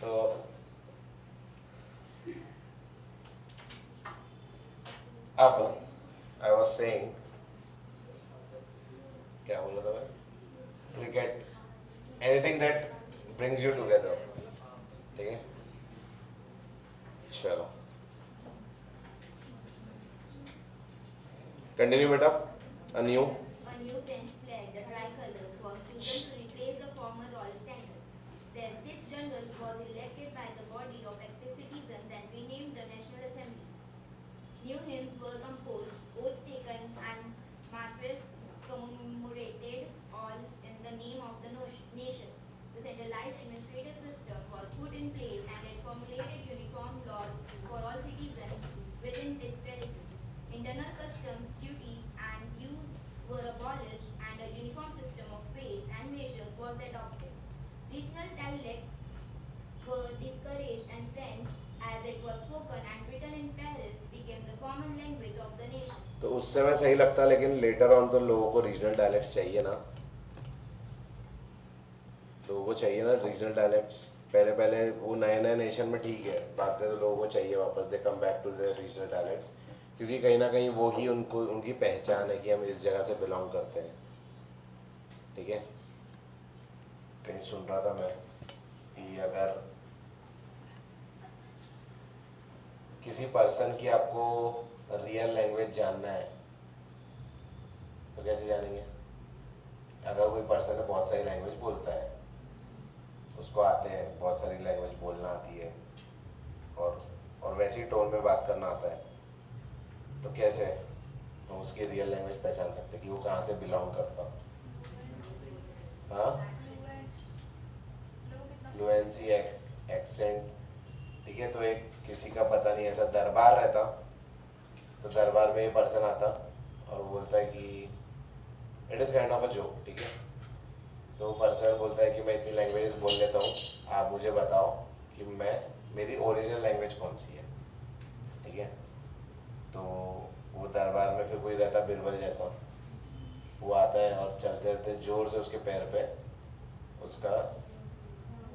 तो अब आई वॉज सेइंग, क्या बोला था मैं? Cricket, anything that brings you together. ठीक है. चलो कंटिन्यू बेटा. A new French flag, the tricolor, was chosen to replace the former royal standard. The Estates General was elected by the body of active citizens and renamed the National Assembly. New hymns were composed, oaths taken, and martyrs commemorated, all in the name of the nation. The centralized administrative system was put in place and it formulated uniform laws for all citizens within its territory. Internal customs, duties, and dues were abolished, and a uniform system of weights and measures was adopted. Regional dialects were discouraged, and French, as it was spoken and written in Paris, became the common language of the nation. तो उस समय सही लगता, लेकिन later on तो लोगों को regional dialects चाहिए ना, लोगों को चाहिए ना रीजनल डायलेक्ट्स। पहले पहले वो नए नए नेशन में ठीक है, बाद में तो लोगों को चाहिए वापस, they come back to the regional dialects, क्योंकि कहीं ना कहीं वो ही उनको उनकी पहचान है कि हम इस जगह से बिलोंग करते हैं। ठीक है, कहीं सुन रहा था मैं कि अगर किसी पर्सन की आपको रियल लैंग्वेज जानना है तो कैसे जानेंगे? अगर कोई पर्सन है बहुत सारी लैंग्वेज बोलता है, उसको आते हैं बहुत सारी लैंग्वेज बोलना आती है, और वैसे ही टोन में बात करना आता है, तो कैसे हम उसकी रियल लैंग्वेज पहचान सकते कि वो कहाँ से बिलोंग करता? हाँ, फ्लुएंसी, एक्सेंट। ठीक है, तो एक किसी का पता नहीं ऐसा दरबार रहता, तो दरबार में ये पर्सन आता और वो बोलता है कि it is kind of a joke. ठीक है, तो पर्सन बोलता है कि मैं इतनी लैंग्वेजेस बोल लेता हूँ, आप मुझे बताओ कि मेरी ओरिजिनल लैंग्वेज कौन सी है। ठीक है, तो वो दरबार में फिर कोई रहता बिरबल जैसा, वो आता है और चलते चलते जोर से उसके पैर पे उसका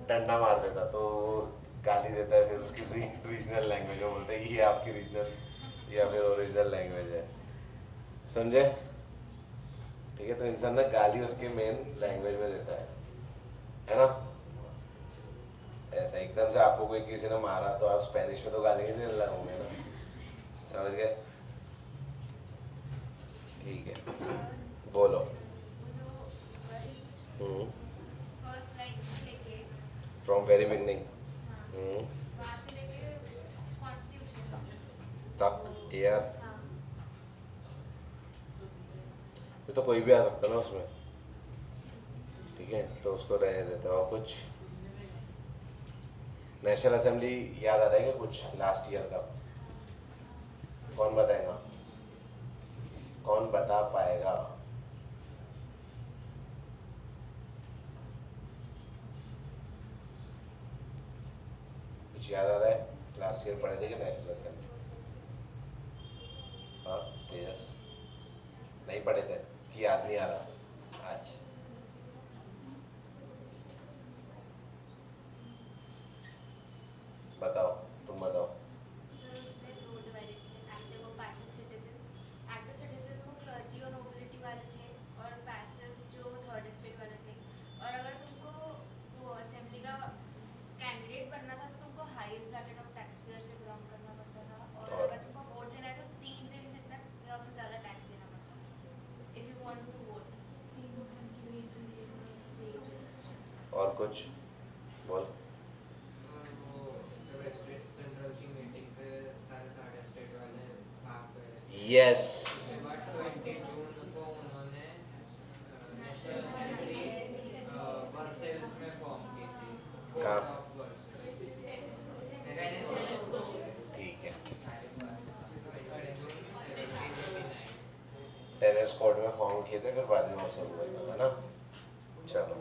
डंडा मार देता, तो गाली देता है फिर उसकी रीजनल लैंग्वेज में, बोलता है ये आपकी रीजनल या फिर ओरिजिनल लैंग्वेज है। समझे? ठीक है, तो इंसान ना गाली उसके मेन लैंग्वेज में देता है ना? ऐसा एकदम से आपको कोई किसी ने मारा तो आप स्पेनिश में तो गाली नहीं देने लगोगे ना, समझ गए? ठीक है, बोलो। फर्स्ट लाइन लेके फ्रॉम वेरी बिगनिंग वहाँ से लेके कॉन्स्टिट्यूशन तक यार, हाँ ये तो कोई भी आ सकता है ना उसमें। ठीक है, तो उसको रहने देते हैं। और कुछ नेशनल असेंबली याद आ रहा है क्या कुछ लास्ट ईयर का? कौन बताएगा? कौन बता पाएगा? कुछ याद आ रहा है? लास्ट ईयर पढ़े थे क्या नेशनल असेंबली? हाँ तेजस, नहीं पढ़े थे कि याद नहीं आ रहा? अच्छा, बताओ, तुम बताओ। सर उसमें दो डिवाइडेड थे, एक्टिव और पैसिव सिटीजन। एक्टिव सिटीजन वो क्लर्जी और नोबिलिटी वाले थे, और पैसिव जो थर्ड स्टेट वाले थे। और अगर तुमको वो असेंबली का कैंडिडेट बनना था तो तुमको highest bracket of tax payer से बिलोंग करना पड़ता था, और और? अगर तुमको वोट देना है तो 3 दिन जितना या उससे ज़्यादा टैक्स देना पड़ता था if you want to vote. और कुछ बोल। और वो जब स्टेट सेंट्रल की मीटिंग से सारे थर्ड स्टेट वाले भाग गए, यस, बट 20 जून को उन्होंने नेशनल असेंबली वर्सेल्स में फॉर्म की थी, कहाँ? Court of Versailles. ठीक है, 20 जून 1989। टेनिस कोर्ट में फॉर्म किए थे, फिर बाद में वैसे हुआ था, है ना? चलो,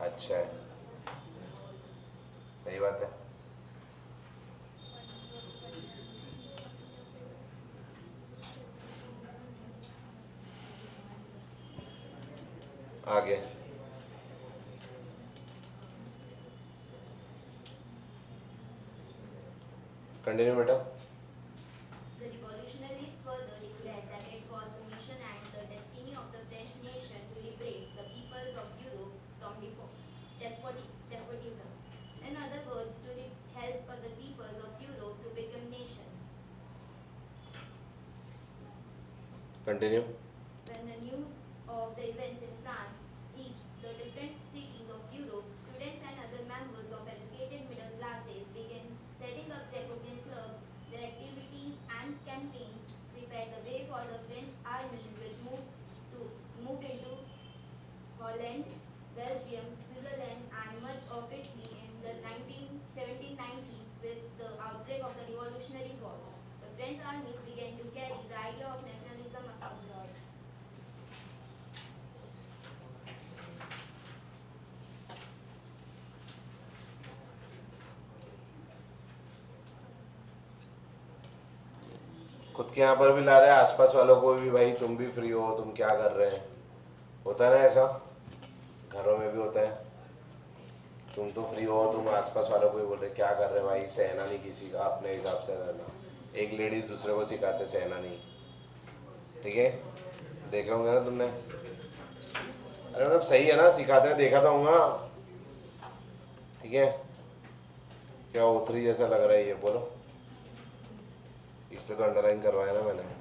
अच्छा है, सही बात है। आगे कंटिन्यू बेटा। The revolutionaries further declared that it was the mission and the destiny of the French nation to liberate the peoples of Europe from despotism. In other words, to help the peoples of Europe to become nations. Continue. When the news of the events in France reached the different cities of Europe, students and other members of educated middle classes began setting up Jacobean clubs. Their activities and campaigns prepared the way for the French army, which moved into Holland, Belgium, Switzerland, and much of Italy in the 1790s with the outbreak of the Revolutionary War. The French armies began to carry the idea of nationalism abroad. खुद के यहाँ पर भी ला रहे हैं, आसपास वालों को भी, भाई तुम भी फ्री हो, तुम क्या कर रहे हैं, होता है ना ऐसा, घरों में भी होता है, तुम तो फ्री हो, तुम आसपास वालों को भी बोल रहे क्या कर रहे हैं भाई, सहना नहीं किसी का, अपने हिसाब से रहना। एक लेडीज दूसरे को सिखाते सहना नहीं, ठीक है, देखे होंगे ना तुमने। अरे मतलब सही है ना, सिखाते हुए देखा तो होगा, ठीक है। क्या उतरी जैसा लग रहा है ये, बोलो, इसलिए तो अंडरलाइन करवाया ना मैंने।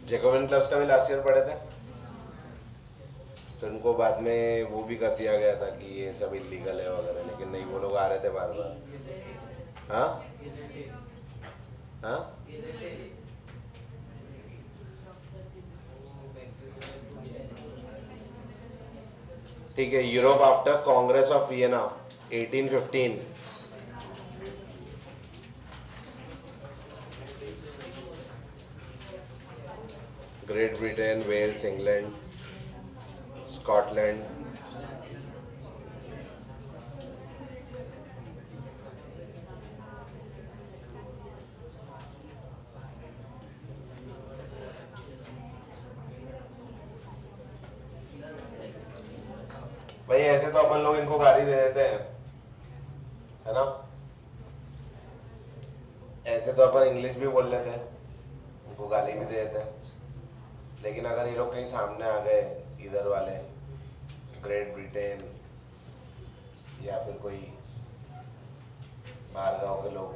जैकोबिन क्लब्स का भी लास्ट ईयर पढ़े थे, तो उनको बाद में वो भी कर दिया गया था कि ये सब इलीगल है वगैरह, लेकिन नहीं, वो लोग आ रहे थे बार बार। हाँ हाँ, ठीक है। Europe after Congress of Vienna 1815, great Britain, Wales, England, Scotland, भाई ऐसे तो अपन लोग इनको गाली दे देते हैं, है ना, ऐसे तो अपन इंग्लिश भी बोल लेते हैं, उनको गाली भी दे देते हैं, लेकिन अगर ये लोग कहीं सामने आ गए, इधर वाले ग्रेट ब्रिटेन या फिर कोई बाहर गांव के लोग,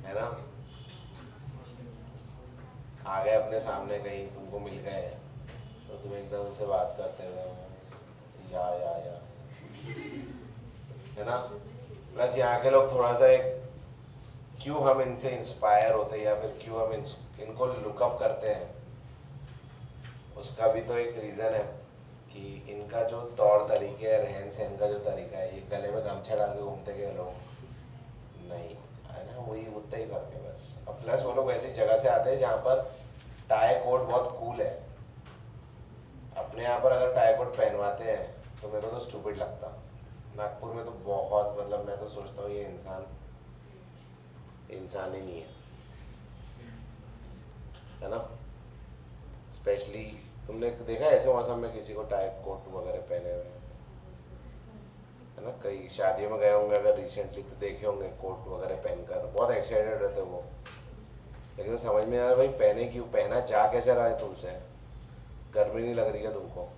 है ना, आ गए अपने सामने, कहीं तुमको मिल गए, तो तुम एकदम उनसे बात करते हुए या है ना। प्लस यहाँ के लोग थोड़ा सा एक, क्यों हम इनसे इंस्पायर होते हैं या फिर क्यों हम इनको लुकअप करते हैं, उसका भी तो एक रीज़न है कि इनका जो तौर तरीके है, रहन सहन का जो तरीका है, ये गले में गमछा डाल के घूमते के लोग नहीं, है ना, वही उतना ही करते हैं बस। अब प्लस वो लोग ऐसी जगह से आते हैं जहाँ पर टाई कोट बहुत कूल है। अपने यहाँ पर अगर टाई कोट पहनवाते हैं तो मेरे को तो स्टूपिड लगता, नागपुर में तो बहुत, मतलब मैं तो सोचता हूँ ये इंसान ही नहीं है ना। स्पेशली तुमने देखा ऐसे मौसम में किसी को टाई कोट वगैरह पहने हुए, है ना, कई शादियों में गए होंगे अगर रिसेंटली, तो देखे होंगे कोट वगैरह पहनकर, बहुत एक्साइटेड रहते वो, लेकिन समझ में आ रहा है भाई पहने क्यों, पहना जा कैसे रहा है तुमसे, गर्मी नहीं लग रही है तुमको।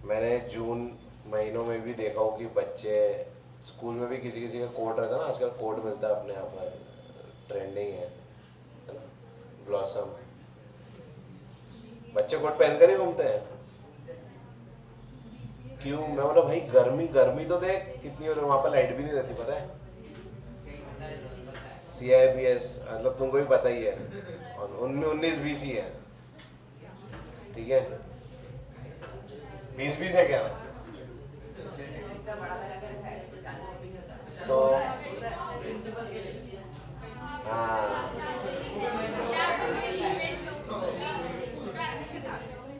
मैंने जून महीनों में भी देखा हो कि बच्चे स्कूल में भी किसी किसी का कोट रहता है ना, आजकल कोट मिलता है अपने यहाँ पर, ट्रेंडिंग है ना, ब्लॉसम, बच्चे कोट पहनकर ही घूमते हैं। क्यों, मैं बोला भाई गर्मी तो देख कितनी हो रही है, वहाँ पर लाइट भी नहीं रहती, पता है, CIPS मतलब तुमको भी पता ही है, और 19-20 ही है, ठीक है, 20-20 है क्या, तो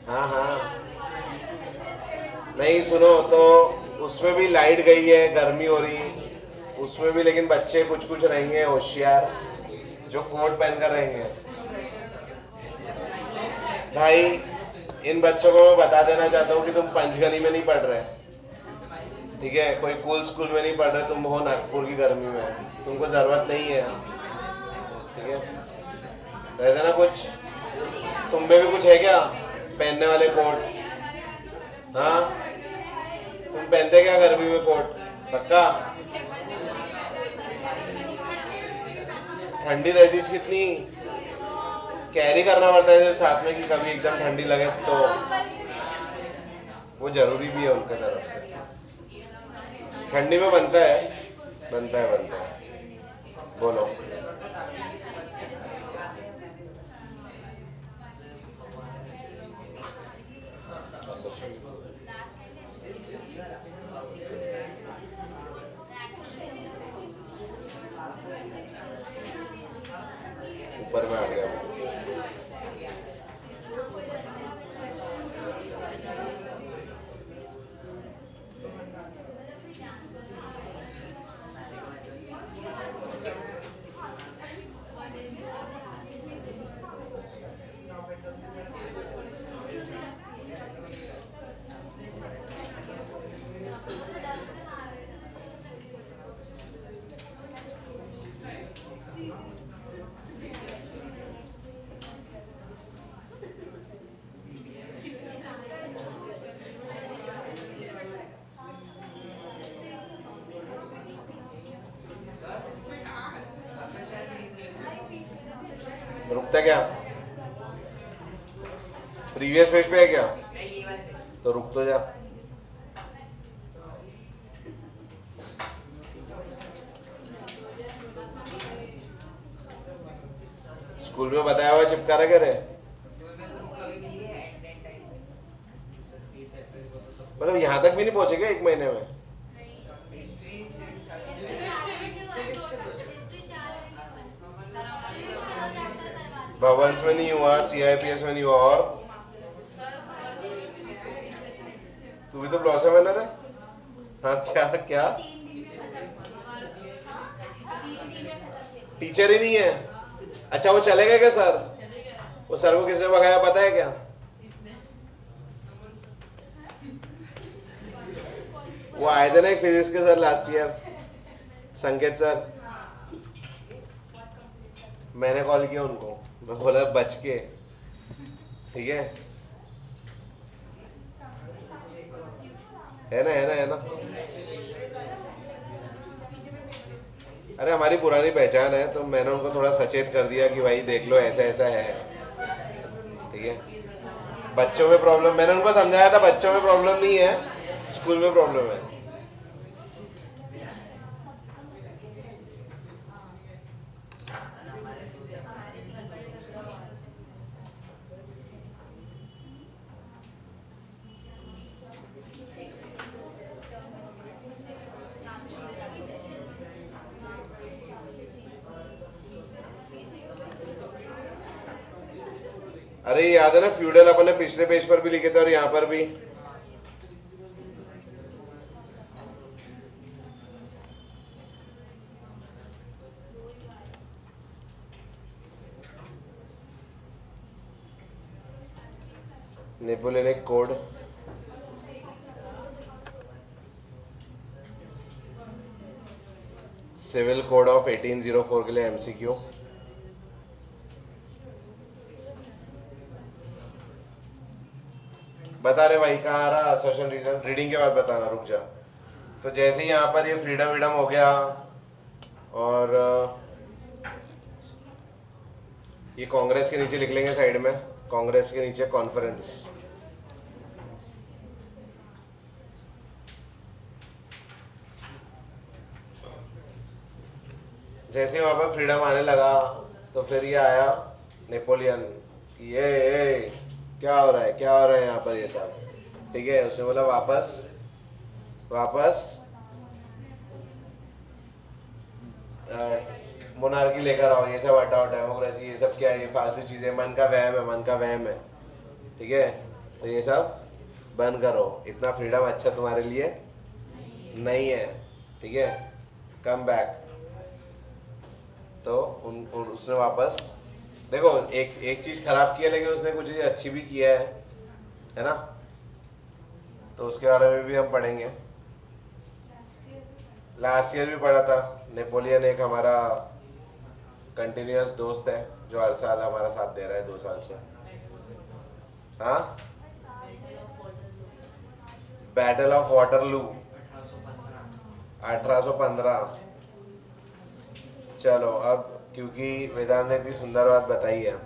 हाँ, नहीं सुनो, तो उसमें भी लाइट गई है, गर्मी हो रही उसमें भी, लेकिन बच्चे कुछ रहेंगे होशियार, जो कोट पहनकर रहेंगे। भाई इन बच्चों को मैं बता देना चाहता हूँ कि तुम पंचगनी में नहीं पढ़ रहे, ठीक है, कोई कूल स्कूल में नहीं पढ़ रहे, तुम हो नागपुर की गर्मी में, तुमको जरूरत नहीं है, ठीक है। रह देना कुछ, तुम में भी कुछ है क्या पहनने वाले कोट? हाँ, तुम पहनते क्या गर्मी में कोट? पक्का? ठंडी रहती है कितनी, कैरी करना पड़ता है साथ में कि कभी एकदम ठंडी लगे तो, वो जरूरी भी है उनके तरफ से। ठंडी में बनता है, बनता है, बनता है। बोलो। ऊपर में आ गया वो। रुकता क्या? प्रीवियस पेज पे है क्या? तो रुक तो जा। स्कूल में बताया हुआ चिपका रहे क्या रे? मतलब यहाँ तक भी नहीं पहुंचेगा 1 महीने में? भवंस में नहीं हुआ, CIPS में नहीं हुआ, और तू भी तो ब्लॉसम है ना रे? हाँ, क्या क्या? टीचर ही नहीं है? अच्छा, वो चले गए क्या सर? वो सर को किसने भगाया पता है क्या? वो आए थे ना एक फिजिक्स के सर लास्ट ईयर, संकेत सर, मैंने कॉल किया उनको, मैं बोला बच के, ठीक है ना, है ना, है ना। अरे हमारी पुरानी पहचान है, तो मैंने उनको थोड़ा सचेत कर दिया कि भाई देख लो ऐसा ऐसा है, ठीक है। बच्चों में प्रॉब्लम, मैंने उनको समझाया था बच्चों में प्रॉब्लम नहीं है, स्कूल में प्रॉब्लम है। अरे याद है ना, फ्यूडल अपने पिछले पेज पर भी लिखे थे और यहाँ पर भी। Napoleonic code, civil code of 1804 के लिए MCQ। बता रहे भाई कहाँ आ रहा असर्शन रीजन, रीडिंग के बाद बताना, रुक जा। तो जैसे ही यहाँ पर ये फ्रीडम वीडम हो गया, और ये कांग्रेस के नीचे लिख लेंगे साइड में, कांग्रेस के नीचे कॉन्फ्रेंस। जैसे ही वहाँ पर फ्रीडम आने लगा तो फिर ये आया नेपोलियन, ये क्या हो रहा है, क्या हो रहा है यहाँ पर ये सब, ठीक है। उसने बोला वापस वापस मोनार्की लेकर आओ, ये सब हटाओ, डेमोक्रेसी ये सब क्या है, ये फालतू चीज़ें, मन का वहम है, मन का वहम है, ठीक है। तो ये सब बंद करो, इतना फ्रीडम अच्छा तुम्हारे लिए नहीं है, ठीक है। कम बैक, तो उसने वापस देखो एक चीज खराब की है, लेकिन उसने कुछ चीज अच्छी भी किया है ना, तो उसके बारे में भी हम पढ़ेंगे। लास्ट ईयर भी पढ़ा था। नेपोलियन एक हमारा कंटिन्यूअस दोस्त है जो हर साल हमारा साथ दे रहा है 2 साल से। हाँ, बैटल ऑफ वाटरलू 1815। चलो अब क्योंकि वेदांत ने इतनी सुंदर बात बताई है,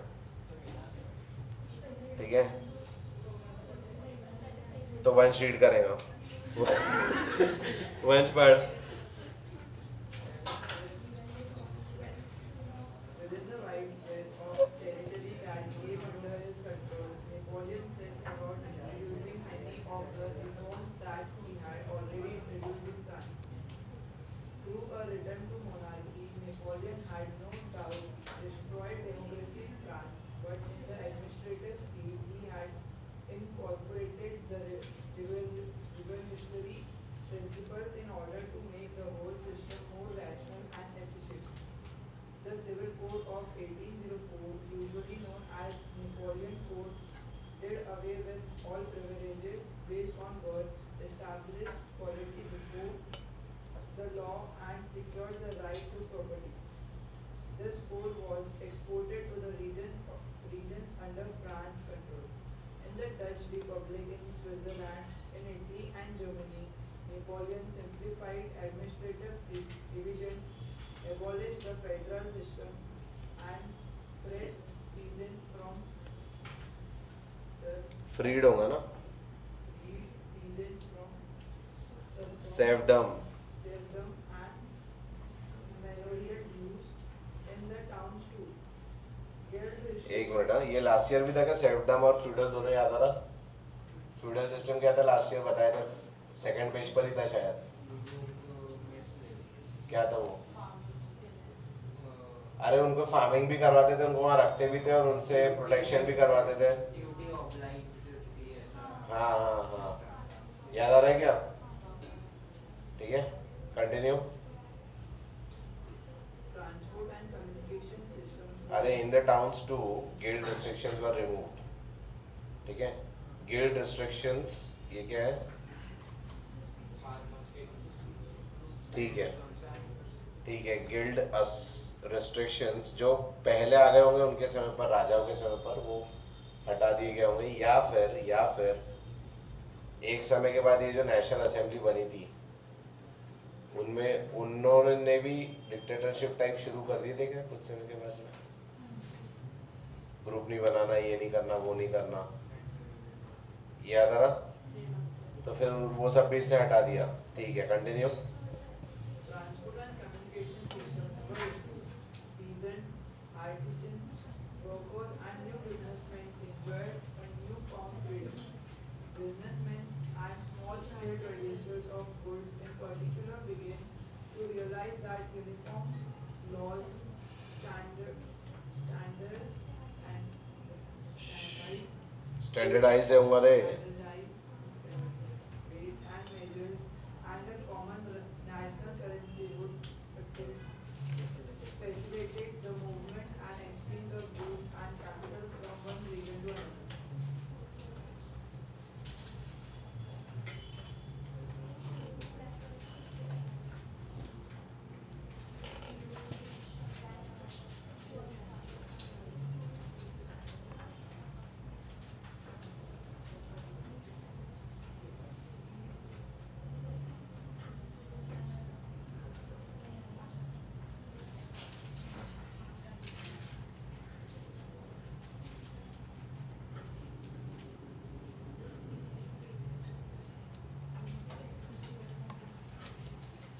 ठीक है, तो वंश रीड करेगा। वंश पढ़। Within the wide swath of territory that came under his control, Napoleon set about introducing many of the reforms that he had already introduced in France. Through a return to monarchy, Napoleon had no doubt destroyed democracy in France, but in the administrative field he had incorporated the revolutionary principles in order to make the whole system more rational and efficient. The Civil Code of 1804, usually known as Napoleon Code, did away with all privileges based on birth, established equality before the law, and secured the right to property. This code was exported to the regions under France control. In the Dutch Republic, in Switzerland, in Italy and Germany, Napoleon simplified administrative divisions, abolished the federal system, and freed peasants from freed होगा ना, serfdom. serfdom and manorial dues in the towns too. एक minute, हाँ, ये last year भी था क्या? सेफ्डम और feudal दोनों याद आ रहा? फ्यूडल सिस्टम क्या था लास्ट ईयर बताया था, सेकंड पेज पर ही था शायद। क्या था वो? अरे उनको फार्मिंग भी करवाते थे, उनको वहाँ रखते भी थे और उनसे प्रोटेक्शन भी करवाते थे। हाँ हाँ हाँ, याद आ रहा है क्या? ठीक है, continue. Transport and communication systems. अरे in the towns to guild restrictions were removed, ठीक है। गिल्ड रिस्ट्रिक्शंस ये क्या है? ठीक है ठीक है, गिल्ड रिस्ट्रिक्शंस जो पहले आ गए होंगे उनके समय पर, राजाओं के समय पर, वो हटा दिए गए होंगे, या फिर एक समय के बाद ये जो नेशनल असेंबली बनी थी उनमें उन्होंने भी डिक्टेटरशिप टाइप शुरू कर दिए थे क्या कुछ समय के बाद में? ग्रुप नहीं बनाना, ये नहीं करना, वो नहीं करना, याद आ रहा? तो फिर वो सब भी इसने हटा दिया। ठीक है, continue. Transport and communication systems were improved. Peasants, artisans, workers, and new businessmen enjoyed a newfound freedom. Businessmen and small-scale producers of goods in particular began to realize that uniform laws, standards, and standardised है हमारे। weights and measures, and a common national currency would facilitate the movement and exchange of goods and capital from one region to another.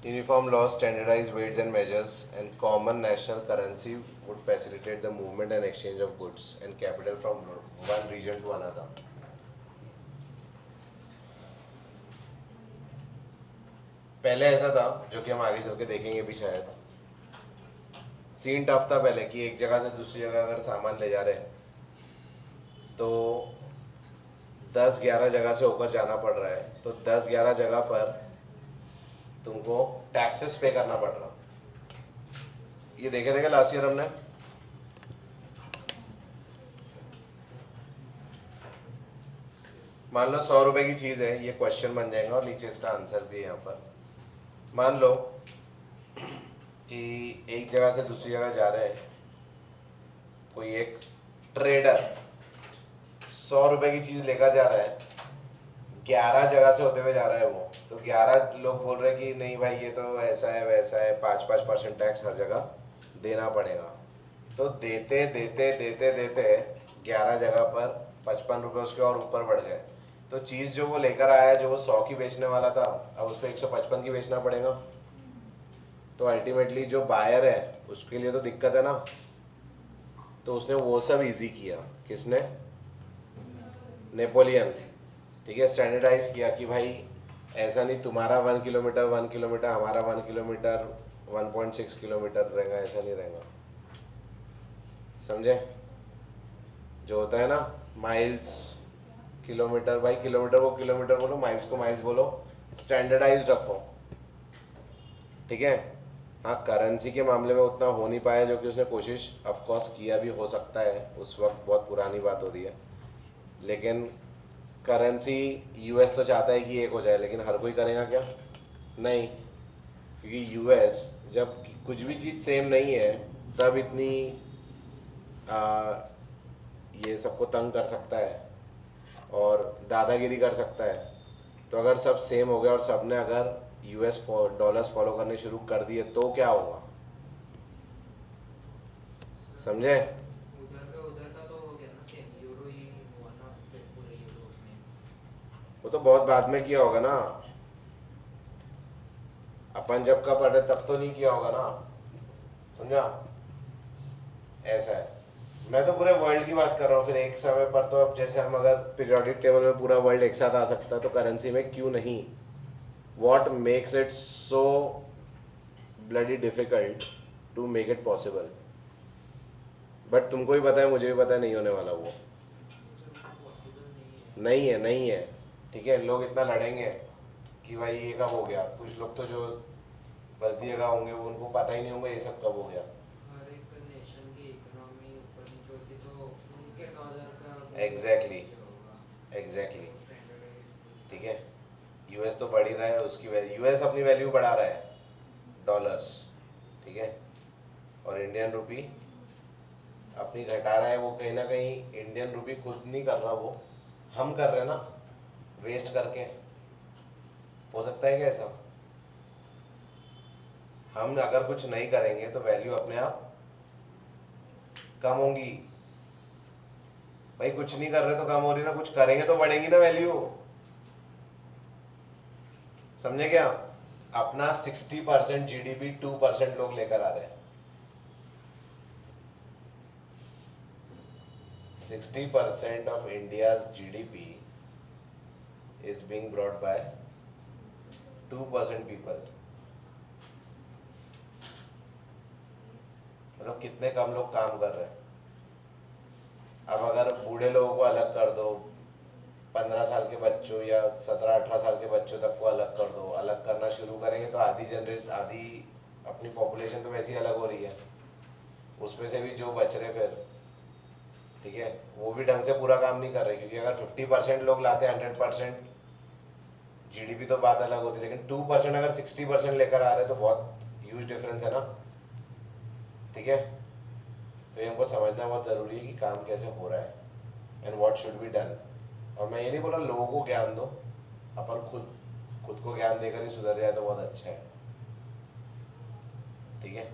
Uniform laws, standardized weights and measures, and common national currency would facilitate the movement and exchange of goods and capital from one region to another. पहले ऐसा था, जो कि हम आगे चल के देखेंगे भी शायद, सीन टफ था पहले कि एक जगह से दूसरी जगह अगर सामान ले जा रहे हैं तो 10-11 जगह से होकर जाना पड़ रहा है, तो 10-11 जगह पर तुमको टैक्सेस पे करना पड़ रहा, ये देखे थे लास्ट ईयर हमने? मान लो 100 रुपए की चीज है, ये क्वेश्चन बन जाएगा और नीचे इसका आंसर भी है यहाँ पर। मान लो कि एक जगह से दूसरी जगह जा रहे हैं, कोई एक ट्रेडर 100 रुपए की चीज लेकर जा रहा है, 11 जगह से होते हुए जा रहा है वो, तो 11 लोग बोल रहे हैं कि नहीं भाई ये तो ऐसा है वैसा है, 5% टैक्स हर जगह देना पड़ेगा। तो देते देते देते देते 11 जगह पर 55 रुपये उसके और ऊपर बढ़ गए। तो चीज़ जो वो लेकर आया है, जो वो 100 की बेचने वाला था, अब उस पर 155 की बेचना पड़ेगा। तो अल्टीमेटली जो बायर है उसके लिए तो दिक्कत है ना। तो उसने वो सब इजी किया। किसने? नेपोलियन। ठीक है, स्टैंडर्डाइज किया कि भाई ऐसा नहीं तुम्हारा 1 किलोमीटर 1 किलोमीटर, हमारा 1 किलोमीटर 1.6 किलोमीटर रहेगा, ऐसा नहीं रहेगा। समझे? जो होता है ना माइल्स किलोमीटर, भाई किलोमीटर को किलोमीटर बोलो, माइल्स को माइल्स बोलो, स्टैंडर्डाइज रखो। ठीक है। हाँ, करेंसी के मामले में उतना हो नहीं पाया, जो कि उसने कोशिश ऑफ कोर्स किया भी हो सकता है, उस वक्त बहुत पुरानी बात हो रही है। लेकिन करेंसी यूएस तो चाहता है कि एक हो जाए, लेकिन हर कोई करेगा क्या? नहीं, क्योंकि यूएस जब कुछ भी चीज़ सेम नहीं है तब इतनी ये सबको तंग कर सकता है और दादागिरी कर सकता है। तो अगर सब सेम हो गया और सब ने अगर यूएस डॉलर्स फॉलो करने शुरू कर दिए तो क्या होगा? समझे? उधर का तो हो गया ना सेम, यूरो ही हुआ ना फिर पूरे यूरोप में। वो तो बहुत बाद में किया होगा ना, अपन जब का पढ़े तब तो नहीं किया होगा ना। समझा? ऐसा है। मैं तो पूरे वर्ल्ड की बात कर रहा हूँ। फिर एक समय पर तो अब जैसे हम अगर पीरियोडिक टेबल में पूरा वर्ल्ड एक साथ आ सकता है, तो करेंसी में क्यों नहीं? What makes it so bloody difficult to make it possible? But तुमको भी पता है, मुझे भी पता है, नहीं होने वाला वो। नहीं है, नहीं है। ठीक है, लोग इतना लड़ेंगे कि भाई ये कब हो गया। कुछ लोग तो जो बल्दी जगह होंगे वो उनको पता ही नहीं होगा ये सब कब हो गया। हर एक नेशन की इकोनॉमी ऊपर नीचे होती तो उनके डॉलर का Exactly. होगा। एग्जैक्टली। Standardized। ठीक है, यूएस तो बढ़ ही रहा है, उसकी वैल्यू, यूएस अपनी वैल्यू बढ़ा रहा है, डॉलर्स। ठीक है, और इंडियन रुपी अपनी घटा रहा है। वो कहीं ना कहीं इंडियन रुपी खुद नहीं कर रहा, वो हम कर रहे हैं ना, वेस्ट करके। हो सकता है क्या ऐसा? हम अगर कुछ नहीं करेंगे तो वैल्यू अपने आप कम होगी। भाई कुछ नहीं कर रहे तो कम हो रही ना, कुछ करेंगे तो बढ़ेगी ना वैल्यू। समझे क्या? अपना 60% जीडीपी 2% लोग लेकर आ रहे हैं। 60% of India's GDP is being brought by 2% people. मतलब कितने कम लोग काम कर रहे हैं। अब अगर बूढ़े लोगों को अलग कर दो, 15 साल के बच्चों या 17-18 साल के बच्चों तक को अलग कर दो, अलग करना शुरू करेंगे तो आधी अपनी पॉपुलेशन तो वैसी अलग हो रही है, उसमें से भी जो बच रहे फिर, ठीक है, वो भी ढंग से पूरा काम नहीं कर रहे। क्योंकि अगर 50% लोग लाते 100% जीडीपी तो बात अलग होती, लेकिन 2% अगर 60% लेकर आ रहे तो बहुत ह्यूज डिफरेंस है ना। ठीक है, तो ये हमको समझना बहुत ज़रूरी है कि काम कैसे हो रहा है and what should be done. और मैं ये नहीं बोला लोगों को ज्ञान दो, अपन खुद को ज्ञान देकर ही सुधर जाए तो बहुत अच्छा है। ठीक है,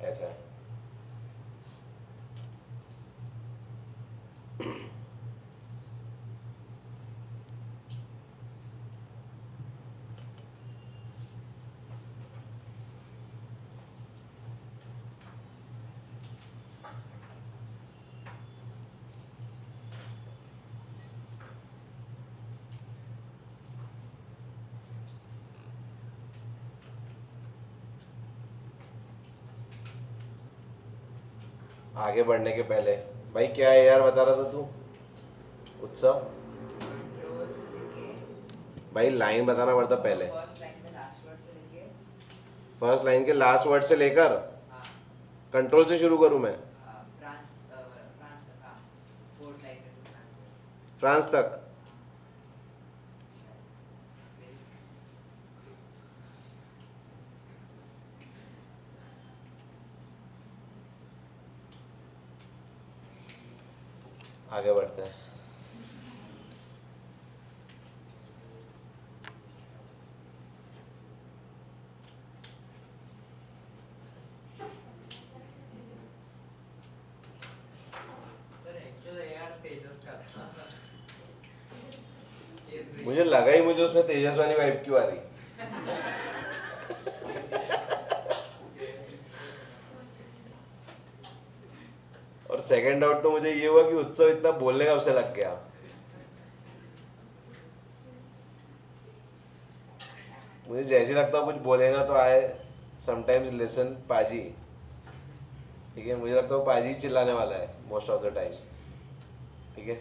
ऐसा है। आगे बढ़ने के पहले भाई क्या है यार, बता रहा था तू? उत्सव कंट्रोल से लेके भाई लाइन बताना पड़ता पहले। फर्स्ट लाइन में लास्ट वर्ड से लेके फर्स्ट लाइन के लास्ट वर्ड से लेकर हाँ कंट्रोल से शुरू करूं मैं, फ्रांस फ्रांस तक हाँ फोर्थ लाइन में जो फ्रांस है फ्रांस तक। आगे बढ़ते हैं। सर एक्चुअली यार तेजस का था मुझे लगा ही मुझे उसमें तेजस वाली वाइब क्यों आ रही। और सेकंड डाउट तो मुझे ये हुआ कि उत्सव इतना बोलने कब से लग गया। मुझे जैसे लगता है कुछ बोलेगा तो आए समटाइम्स लिसन पाजी, ठीक है, मुझे लगता है पाजी चिल्लाने वाला है मोस्ट ऑफ द टाइम, ठीक है।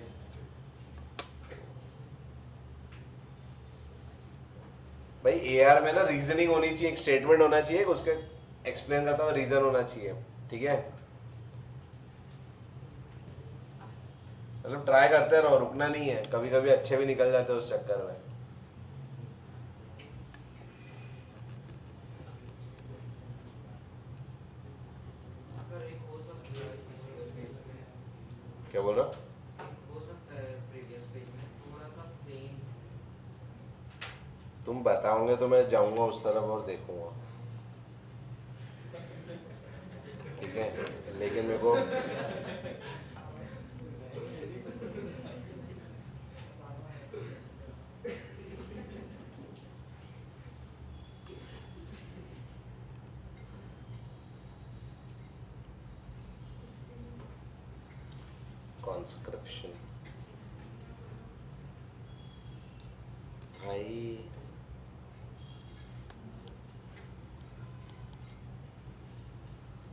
भाई एआर में ना रीजनिंग होनी चाहिए, एक स्टेटमेंट होना चाहिए, उसके एक्सप्लेन करता हुआ रीजन होना चाहिए, ठीक है। मतलब ट्राई करते रहो, रुकना नहीं है, कभी कभी अच्छे भी निकल जाते हैं उस चक्कर में। अगर एक हो सकता है इसी पेज में क्या बोल रहा? एक हो सकता है प्रीवियस पेज में थोड़ा सा फेंट तुम बताओगे तो मैं जाऊंगा उस तरफ और देखूंगा, ठीक है, लेकिन मेरे को कॉन्स्क्रिप्शन भाई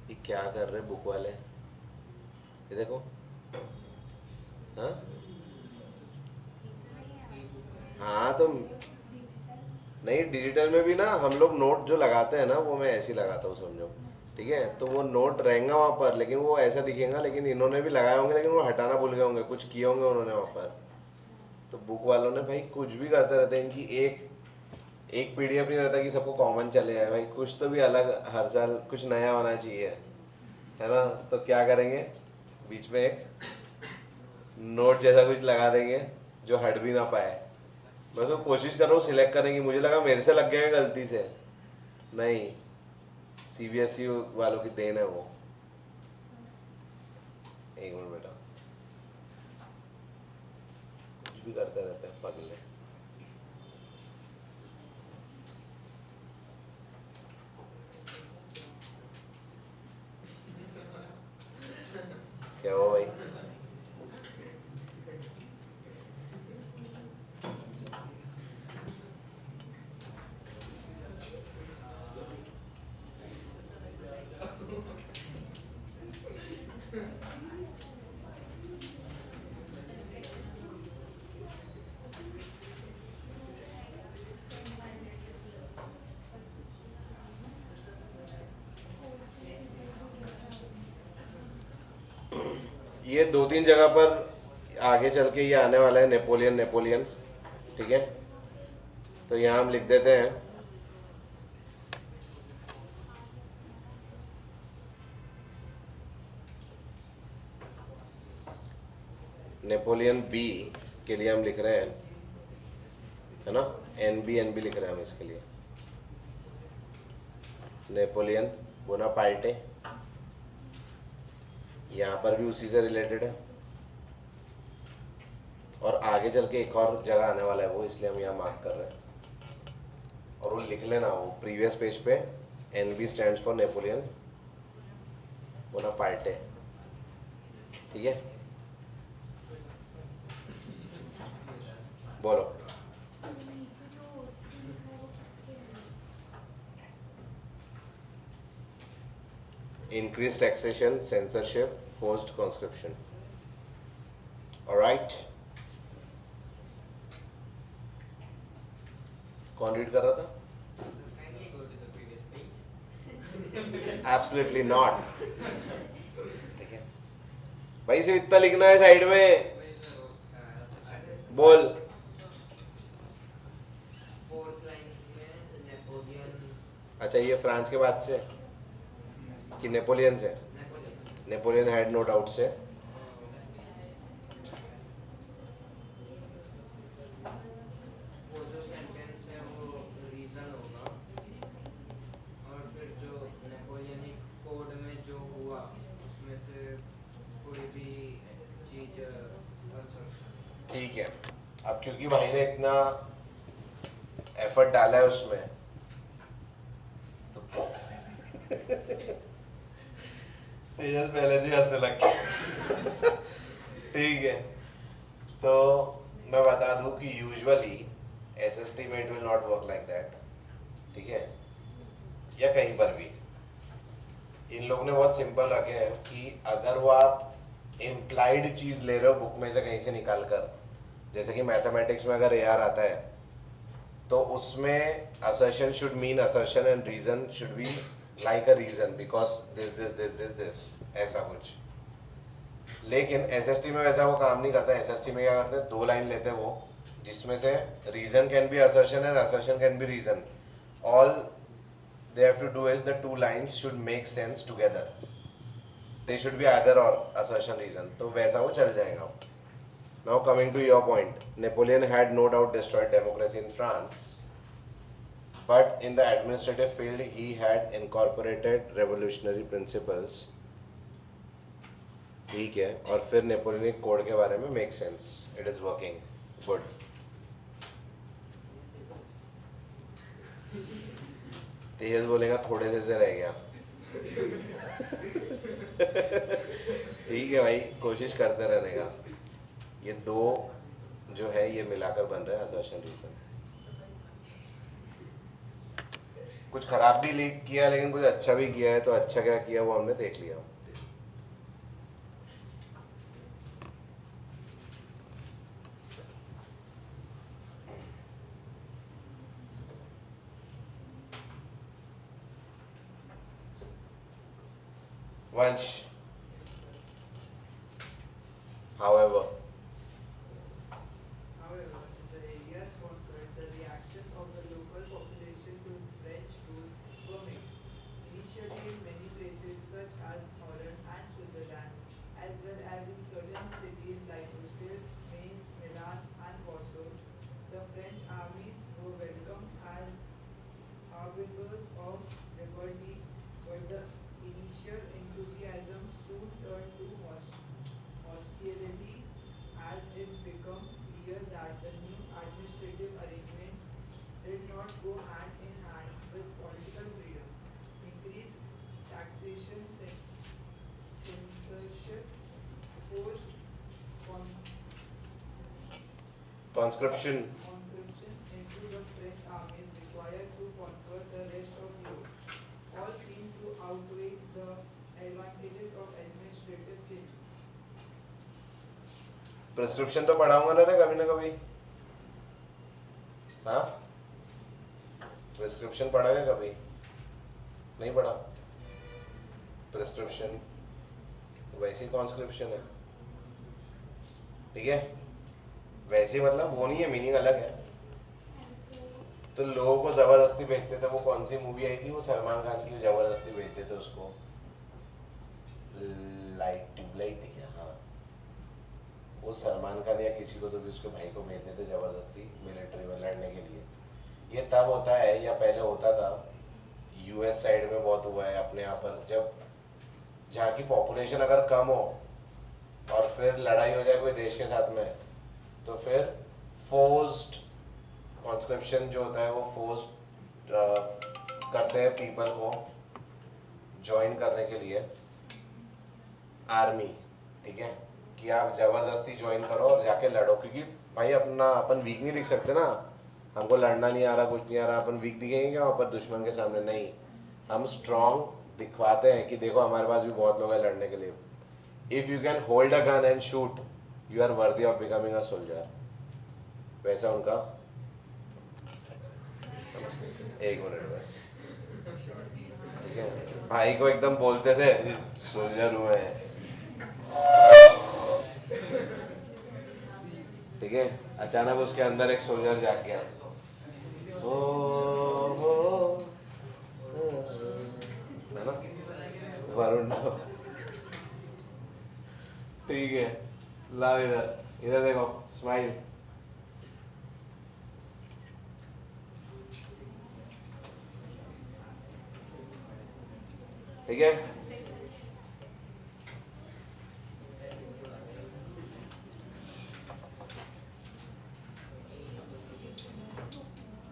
ये क्या कर रहे बुक वाले, ये देखो। हाँ हाँ तो नहीं, डिजिटल में भी ना हम लोग नोट जो लगाते हैं ना वो मैं ऐसे ही लगाता हूँ समझो, ठीक है। तो वो नोट रहेगा वहाँ पर, लेकिन वो ऐसा दिखेगा, लेकिन इन्होंने भी लगाए होंगे लेकिन वो हटाना भूल गए होंगे, कुछ किए होंगे उन्होंने वहाँ पर। तो बुक वालों ने भाई कुछ भी करते रहते हैं, इनकी एक पीडीएफ नहीं रहता कि सबको कॉमन चले जाए, भाई कुछ तो भी अलग हर साल कुछ नया होना चाहिए, है ना। तो क्या करेंगे, बीच में एक नोट जैसा कुछ लगा देंगे जो हट भी ना पाए। बस वो कोशिश कर रहा हूँ सिलेक्ट करने की, मुझे लगा मेरे से लग गया है गलती से, नहीं सीबीएसई वालों की देन है वो। एक मिनट बेटा, कुछ भी करते रहते हैं पगले। क्या हुआ भाई? ये 2-3 जगह पर आगे चल के ये आने वाला है, नेपोलियन, ठीक है। तो यहाँ हम लिख देते हैं नेपोलियन बी के लिए हम लिख रहे हैं, है ना, एन बी लिख रहे हैं हम इसके लिए। नेपोलियन बोनापार्टे, यहाँ पर भी उसी से रिलेटेड है, और आगे चल के एक और जगह आने वाला है वो, इसलिए हम यहाँ मार्क कर रहे हैं। और वो लिख लेना, वो प्रीवियस पेज पे NB stands for Napoleon Bonaparte, ठीक है। बोलो। Increased taxation, censorship, forced conscription. All right. कौन रीड कर रहा था? Kindly go to the previous page. Absolutely not. ठीक है भाई, सिर्फ इतना लिखना है साइड में। बोल। फोर्थ लाइन में नेपोलियन अच्छा, ये फ्रांस के बाद से कि नेपोलियन से? नेपोलियन हैड नो डाउट से। वो जो सेंटेंस है वो रीजन होगा, और फिर जो नेपोलियनिक कोड में जो हुआ उसमें से कोई भी चीज कर सकता है। ठीक है, अब क्योंकि भाई ने इतना एफर्ट डाला है उसमें तो तेजस पहले से हंसने लग गया। ठीक है, तो मैं बता दूं कि यूजुअली एसएसटी में it will not work like that. ठीक है, या कहीं पर भी इन लोगों ने बहुत सिंपल रखे हैं कि अगर वो आप इम्प्लाइड चीज ले रहे हो बुक में से कहीं से निकाल कर, जैसे कि मैथमेटिक्स में अगर AR आता है तो उसमें assertion should mean assertion and reason should be like a reason because this ऐसा कुछ। लेकिन SST में वैसा वो काम नहीं करता। SST में क्या करते हैं, 2 लाइन लेते हैं वो, जिसमें से reason can be assertion and assertion can be reason. All they have to do is the 2 lines should make sense together. They should be either or assertion reason, तो वैसा वो चल जाएगा। Now coming to your point, Napoleon had no doubt destroyed democracy in France, but in the administrative field he had incorporated revolutionary principles. ठीक है, और फिर Napoleonic code के बारे में make sense, it is working, good. तेज बोलेगा थोड़े से रह गया। ठीक है भाई, कोशिश करते रहने का। ये 2 जो है ये मिलाकर बन रहा है assertion reason। कुछ खराब भी किया लेकिन कुछ अच्छा भी किया है, तो अच्छा क्या किया वो हमने देख लिया। वंश, however, However, in the areas conquered, the reaction of the local population to French rule were mixed. Initially, in many places such as Holland and Switzerland, as well as in certain cities like Brussels, Mainz, Milan, and Warsaw, the French armies were welcomed as harbingers of liberty, but the initial enthusiasm soon turned to hostility as it became clear that the new administrative arrangements did not go hand in hand with political freedom. Increased taxation, censorship, forced conscription, conscription into the French armies required to conquer the rest of Europe all seem to outweigh the advantages of administrative change. Prescription तो पढ़ाऊंगा ना रे कभी ना कभी। हाँ, prescription पढ़ा है कभी? नहीं पढ़ा। प्रिस्क्रिप्शन वैसी कॉन्स्क्रिप्शन है। ठीक है, वैसे मतलब वो नहीं है, मीनिंग अलग है। तो लोगों को जबरदस्ती भेजते थे। वो कौन सी मूवी आई थी, वो सलमान खान की, जबरदस्ती भेजते थे उसको, ट्यूबलाइट थी क्या? हाँ, वो सलमान खान या किसी को तो भी उसके भाई को भेजते थे जबरदस्ती मिलिट्री में लड़ने के लिए। ये तब होता है या पहले होता था, US साइड में बहुत हुआ है अपने यहाँ पर, जब जहाँ की पॉपुलेशन अगर कम हो और फिर लड़ाई हो जाए कोई देश के साथ में, तो फिर फोर्स्ड कॉन्स्क्रिप्शन जो होता है वो फोर्स्ड करते हैं पीपल को ज्वाइन करने के लिए आर्मी। ठीक है, कि आप जबरदस्ती ज्वाइन करो और जाके लड़ो, क्योंकि भाई अपन वीक नहीं दिख सकते ना। हमको लड़ना नहीं आ रहा, कुछ नहीं आ रहा, अपन वीक दिखेंगे क्या वहाँ पर दुश्मन के सामने? नहीं, हम स्ट्रॉन्ग दिखवाते हैं कि देखो हमारे पास भी बहुत लोग हैं लड़ने के लिए। If you can hold a gun and shoot, you are worthy of becoming a soldier. वैसा उनका, एक मिनट बस। ठीक ठीक है, भाई को एकदम बोलते थे सोल्जर हुए हैं, ठीक है, अचानक उसके अंदर एक सोल्जर जाग गया, ओ है ना, वरुण। ठीक है, लाओ इधर, इधर देखो, स्माइल। ठीक है,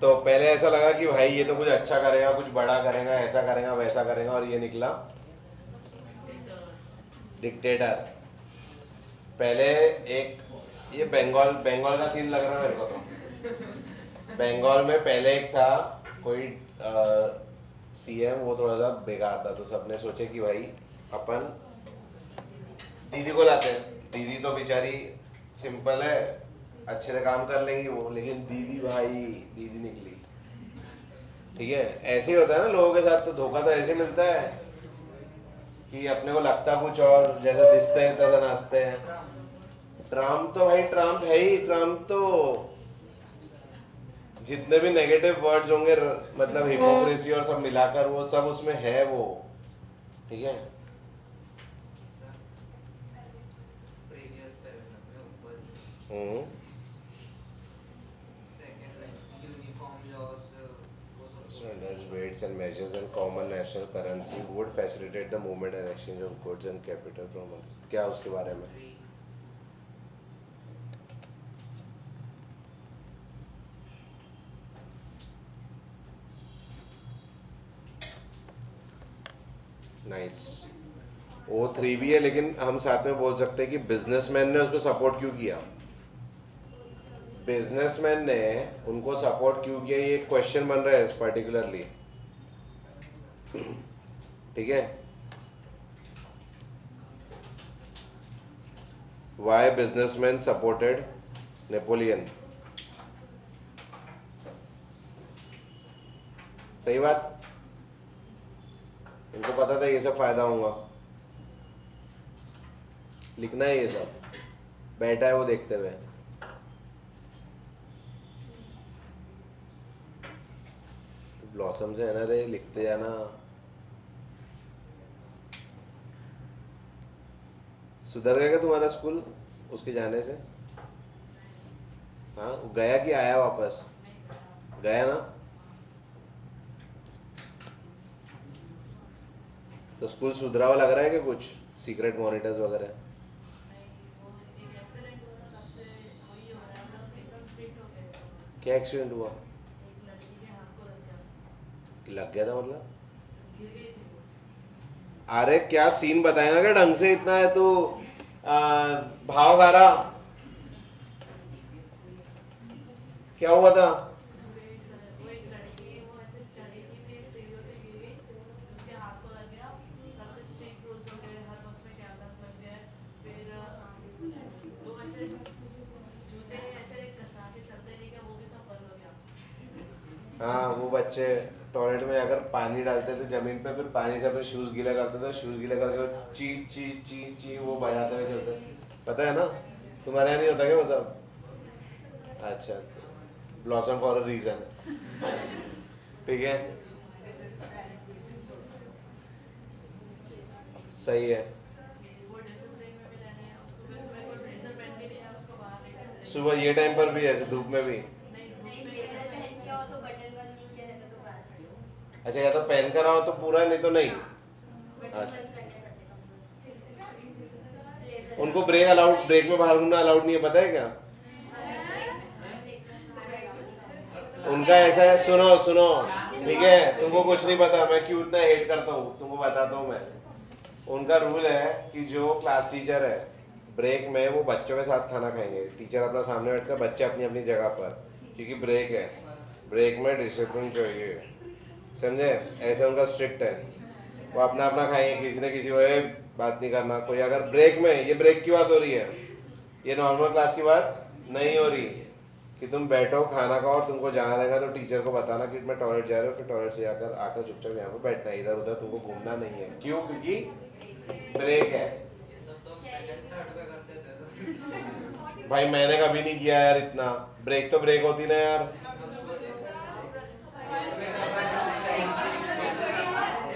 तो पहले ऐसा लगा कि भाई ये तो कुछ अच्छा करेगा, कुछ बड़ा करेगा, ऐसा करेगा, वैसा करेगा, और ये निकला डिक्टेटर। पहले एक ये बंगाल बंगाल का सीन लग रहा है मेरे को, तो बंगाल में पहले एक था कोई सीएम, वो थोड़ा सा बेकार था, तो सबने सोचे कि भाई अपन दीदी को लाते हैं। दीदी तो बेचारी सिंपल है, अच्छे से काम कर लेंगी वो, लेकिन दीदी भाई दीदी निकली। ठीक है, ऐसे ही होता है ना लोगों के साथ, तो धोखा तो ऐसे मिलता है कि अपने को लगता कुछ और, जैसे दिखते हैं तैसा नाचते हैं। ट्रम्प तो भाई ट्रम्प है ही, ट्रम्प तो जितने भी नेगेटिव वर्ड्स होंगे, मतलब हिपोक्रेसी और सब मिलाकर, वो सब उसमें है वो। ठीक है, प्रीवियस पैराग्राफ में ऊपर ही second line uniform laws as weights and measures and common national currency would facilitate the movement and exchange of goods and capital from क्या उसके बारे में? नाइस, वो 3 भी है, लेकिन हम साथ में बोल सकते हैं कि बिजनेसमैन ने उसको सपोर्ट क्यों किया, बिजनेसमैन ने उनको सपोर्ट क्यों किया, ये क्वेश्चन बन रहा है पर्टिकुलरली। ठीक है, वाई बिजनेसमैन सपोर्टेड नेपोलियन, सही बात, इनको पता था ये सब फायदा होगा, लिखना है ये सब, बैठा है वो देखते हुए। तो ब्लॉसम से है ना रे, लिखते जाना। सुधर गया क्या तुम्हारा स्कूल उसके जाने से? हाँ, गया कि आया वापस? गया ना? तो स्कूल सुधरा हुआ लग रहा है कि कुछ सीक्रेट मॉनिटर्स वगैरह? क्या एक्सीडेंट हुआ? लग गया था मतलब? अरे क्या सीन बताएगा क्या ढंग से, इतना है तू भाव खा रहा, क्या हुआ था? हाँ, वो बच्चे टॉयलेट में अगर पानी डालते थे जमीन पे, फिर पानी से अपने शूज गीला करते थे, शूज गीला करके चीट चीट चीट चीट वो बजाते हुए चलते, पता है ना? तुम्हारे यहाँ नहीं होता क्या वो सब? अच्छा, ब्लॉसम फॉर अ रीजन। ठीक है, सही है। सुबह ये टाइम पर भी ऐसे धूप में भी? नहीं, ब्लेजर पहन के आओ तो बटन बंद नहीं किया रहता तो बात है। अच्छा, या तो पहन कर आओ तो पूरा, नहीं तो नहीं। बटन बंद करने पड़ेगा। उनको ब्रेक अलाउड, ब्रेक में बाहर घूमना अलाउड नहीं है, पता है क्या? उनका ऐसा है, सुनो सुनो, ठीक है, तुमको कुछ नहीं पता, मैं क्यों इतना हेट करता हूँ तुमको बताता हूँ मैं। उनका रूल है कि जो क्लास टीचर है, ब्रेक में वो बच्चों के साथ खाना खाएंगे, टीचर अपना सामने बैठकर, बच्चे अपनी अपनी जगह पर, क्योंकि ब्रेक है, ब्रेक में डिसिप्लिन चाहिए, समझे? ऐसे उनका स्ट्रिक्ट है, वो अपना अपना खाएंगे, किसी ने किसी को बात नहीं करना। कोई अगर ब्रेक में, ये ब्रेक की बात हो रही है, ये नॉर्मल क्लास की बात नहीं हो रही, कि तुम बैठो खाना खाओ और तुमको जाना रहेगा तो टीचर को बताना कि मैं टॉयलेट जा रहा हूँ, फिर टॉयलेट से जाकर आकर चुपचाप यहाँ पे बैठना है, इधर उधर तुमको घूमना नहीं है। क्यों? क्योंकि ब्रेक है। ये सब तो हम सेकंड थर्ड में करते थे सर। भाई मैंने कभी नहीं किया यार इतना। ब्रेक तो ब्रेक होती ना यार।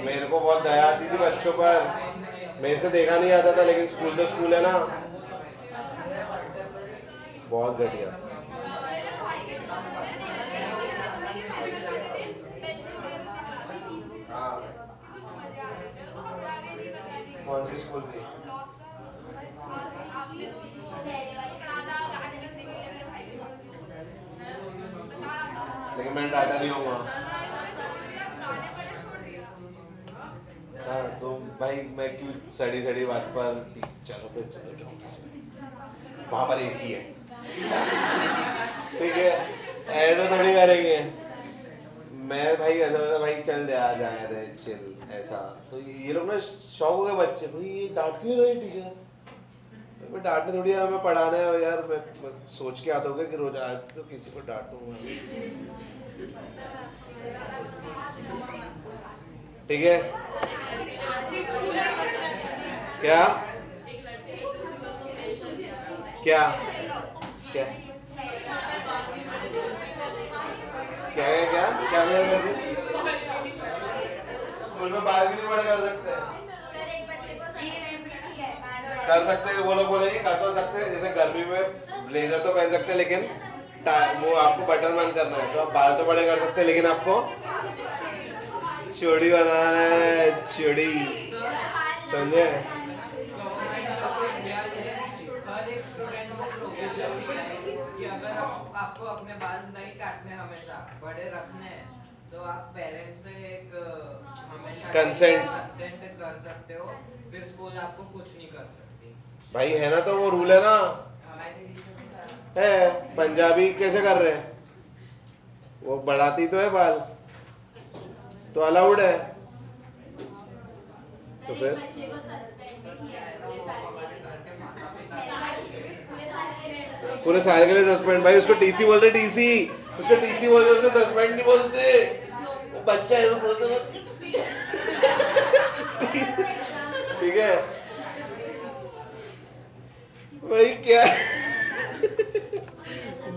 मेरे को बहुत दया आती थी बच्चों पर, मेरे से देखा नहीं आता था, लेकिन स्कूल तो स्कूल है ना। बहुत घटिया। हाँ। कौन सी स्कूल थी? लेकिन मैं डाटा नहीं होऊंगा। हाँ तो भाई मैं क्यों सड़ी बात पर, चलो प्रिंसिपल के ऑफिस में, वहां पर एसी है। ठीक है, ऐसा थोड़ी करेंगे। मैं भाई ऐसा बोला भाई चल जाए थे चिल ऐसा। तो ये लोग ना शौक हो गए बच्चे, भाई ये डांट क्यों रहे टीचर। मैं डांटने थोड़ी आया, मैं पढ़ाने आया यार। मैं सोच के आता होगा कि रोज आज तो किसी को डांटूंगा। ठीक है क्या क्या क्या क्या क्या क्या स्कूल में बाल भी नहीं बड़े कर सकते। कर सकते हैं, वो लोग बोलेंगे कर तो सकते हैं। जैसे गर्मी में ब्लेजर तो पहन सकते हैं, लेकिन वो आपको बटन बंद करना है तो आप बाल तो बड़े कर सकते हैं, लेकिन आपको चूड़ी बनाना है, चूड़ी। समझे? हर एक स्टूडेंट को प्रोफेशन दिया है कि अगर आपको अपने बाल नहीं काटने हमेशा बड़े रखने हैं तो आप पेरेंट्स से एक हमेशा कंसेंट कर सकते हो, फिर स्कूल आपको कुछ नहीं कर सकती। भाई है ना, तो वो रूल है ना। है पंजाबी कैसे कर रहे हैं, वो बढ़ाती तो है बाल, तो अलाउड है। तो फिर पूरे साल के लिए सस्पेंड। भाई उसको टीसी बोलते, टीसी उसको टीसी बोलते, उसको सस्पेंड नहीं बोलते। वो बच्चा ऐसा सोच रहा। ठीक है भाई, क्या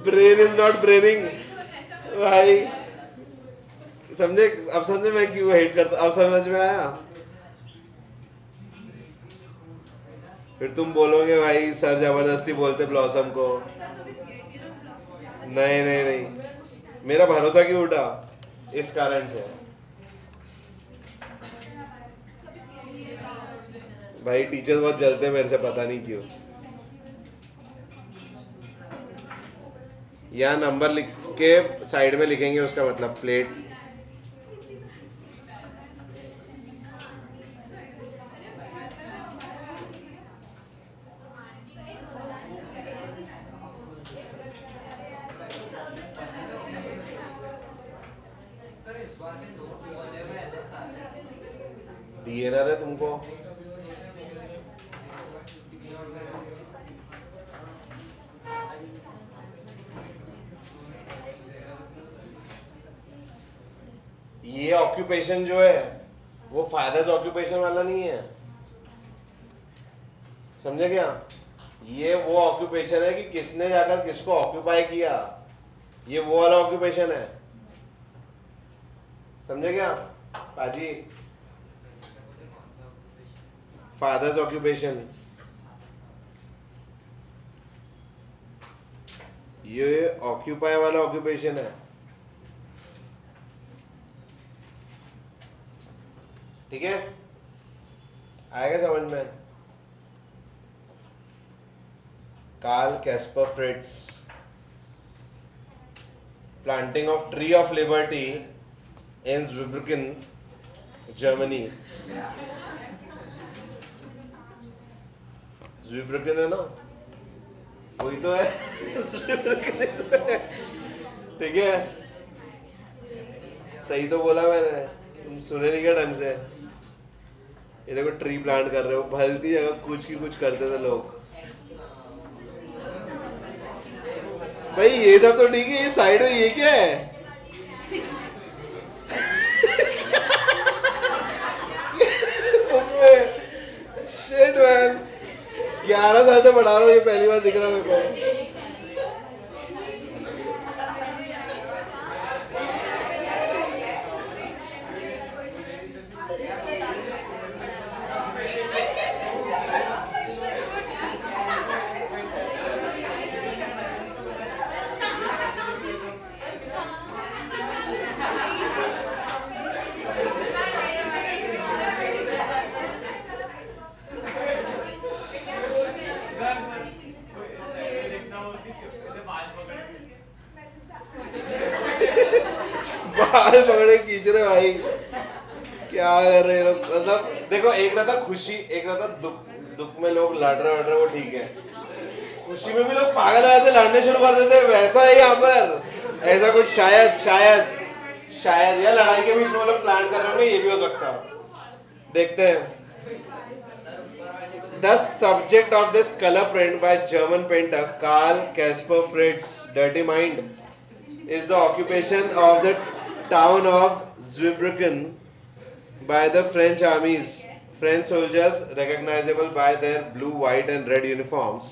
ब्रेन इज नॉट ब्रेनिंग भाई। समझे? अब समझे मैं क्यों हेट करता, अब समझ में आया। फिर तुम बोलोगे भाई सर जबरदस्ती बोलते ब्लॉसम को। नहीं नहीं नहीं, मेरा भरोसा क्यों उठा? इस कारण से भाई टीचर्स बहुत जलते मेरे से, पता नहीं क्यों। यहाँ नंबर लिख के साइड में लिखेंगे, उसका मतलब प्लेट। सर इस बार के नोट्स बने हुए हैं तो सारे दिए ना रे तुमको। ये ऑक्यूपेशन जो है वो फादर्स ऑक्यूपेशन वाला नहीं है, समझे क्या? ये वो ऑक्यूपेशन है कि किसने जाकर किसको ऑक्यूपाई किया, ये वो वाला ऑक्यूपेशन है। समझे क्या पाजी? फादर्स ऑक्यूपेशन, ये ऑक्यूपाई वाला ऑक्यूपेशन है। ठीक है, आएगा समझ में? Karl Kaspar Fritz, planting of tree of liberty in Zweibrücken, Germany. Zweibrücken है ना, वही तो है। ठीक है, सही तो बोला मैंने, तुम सुने नहीं क्या ढंग से? ये देखो ट्री प्लांट कर रहे हो, भलती जगह कुछ की कुछ करते थे लोग। भाई ये सब तो ठीक है, ये साइड में ये क्या है? शिट मैन, 11 साल से पढ़ा रहा हूँ, ये पहली बार दिख रहा मेरे को। बाल पकड़े खींच रहे भाई, क्या कर रहे हैं लोग? मतलब देखो, एक रहता खुशी, एक रहता दुख। दुख में लोग लड़ रहे वड़ रहे, वो ठीक है। खुशी में भी लोग पागल हो जाते, लड़ने शुरू कर देते, वैसा है यहाँ पर। ऐसा कुछ शायद शायद शायद या लड़ाई के बीच में लोग प्लान कर रहे होंगे, ये भी हो सकता है। देखते हैं। The subject of this color print by German painter Karl Caspar Fried's Dirty Mind is the occupation of the town of Zweibrücken by the French armies. French soldiers recognizable by their blue, white and red uniforms.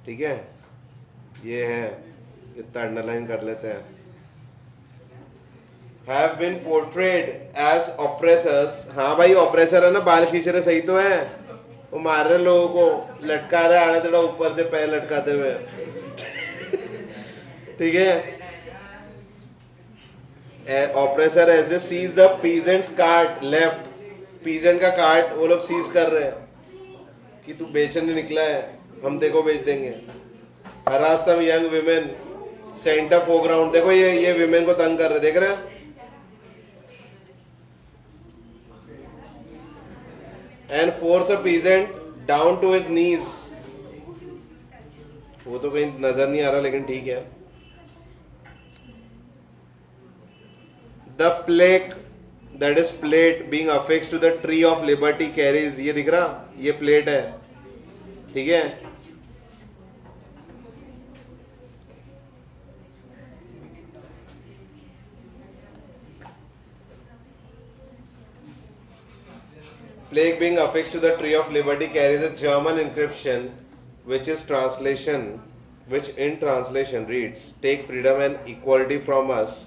ठीक है, ये है, इतना underline कर लेते हैं। Have been portrayed as oppressors. हाँ भाई, ऑपरेसर है ना, बाल खींच रहे, सही तो है। वो मार रहे लोगों को, लटका रहे आड़े तेड़ा ऊपर से पैर लटकाते हुए। ठीक है, oppressor as they seize the peasants cart left. Peasant का कार्ट वो लोग सीज कर रहे हैं कि तू बेचने निकला है, हम देखो बेच देंगे। Harass some young women centre foreground. देखो ये विमेन को तंग कर रहे, देख रहे हैं। And force a peasant down to his knees. वो तो कहीं नजर नहीं आ रहा, लेकिन ठीक है। The plaque, that is plate being affixed to the tree of liberty carries, ये दिख रहा, ये प्लेट है, ठीक है। Plaque being affixed to the tree of liberty carries a German inscription, which in translation reads, "Take freedom and equality from us,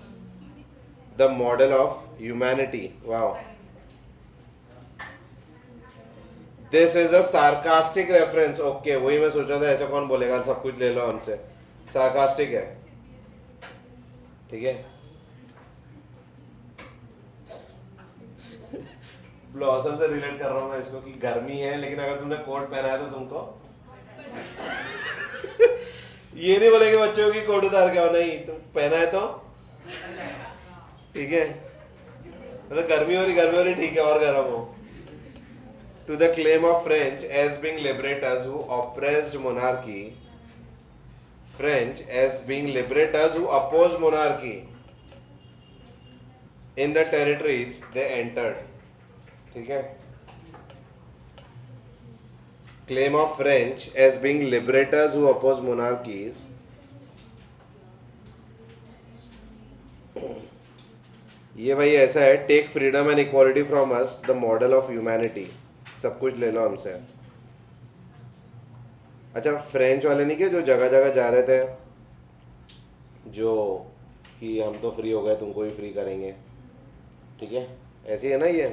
the model of humanity." Wow. This is a sarcastic reference. Okay, वही मैं सोच रहा था, ऐसा कौन बोलेगा, सब कुछ ले लो हमसे। Sarcastic है, ठीक है। ब्लॉसम से रिलेट कर रहा हूँ मैं इसको कि गर्मी है, लेकिन अगर तुमने कोट पहना है तो तुमको ये नहीं बोलेंगे बच्चों की कोट उतार के आओ, नहीं, तुम पहना है तो ठीक है। मतलब गर्मी हो रही ठीक है, और गर्म हो। To the claim of French as being liberators who oppressed monarchy, French as being liberators who oppose monarchy in the territories they entered. ठीक है, claim of French as being liberators who oppose monarchies. ये भाई ऐसा है, take freedom and equality from us the model of humanity, सब कुछ ले लो हमसे। अच्छा, फ्रेंच वाले नहीं क्या जो जगह जगह जा रहे थे, जो कि हम तो फ्री हो गए, तुमको भी फ्री करेंगे, ठीक है, ऐसे ही है ना ये।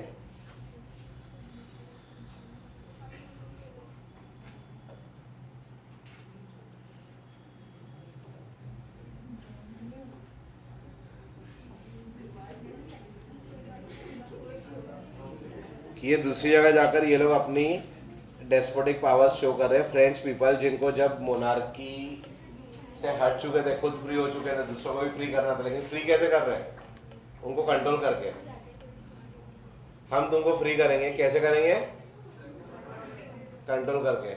कि ये दूसरी जगह जाकर ये लोग अपनी डेस्पोटिक पावर्स शो कर रहे हैं। फ्रेंच पीपल जिनको जब मोनार्की से हट चुके थे, खुद फ्री हो चुके थे, दूसरों को भी फ्री करना था, लेकिन फ्री कैसे कर रहे हैं? उनको कंट्रोल करके। हम तुमको फ्री करेंगे, कैसे करेंगे? कंट्रोल करके,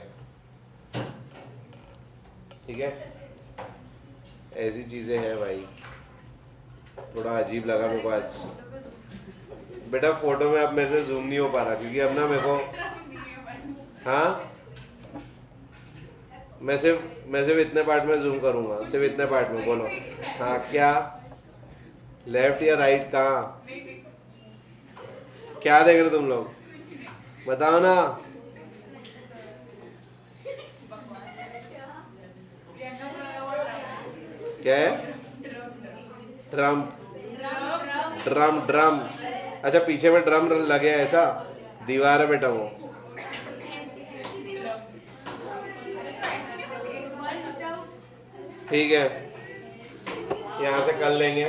ठीक है। ऐसी चीजें हैं भाई, थोड़ा अजीब लगा मेरे को आज। बेटा फोटो में अब मेरे से जूम नहीं हो पा रहा, क्योंकि अब ना मेरे को, हाँ मैं सिर्फ इतने पार्ट में जूम करूंगा, सिर्फ इतने पार्ट में बोलो। हाँ क्या, लेफ्ट या राइट, कहाँ, क्या देख रहे तुम लोग, बताओ ना। क्या है? Drum, drum drum. अच्छा पीछे में ड्रम लगे हैं ऐसा, दीवार है बेटा वो। ठीक है, यहाँ से कर लेंगे।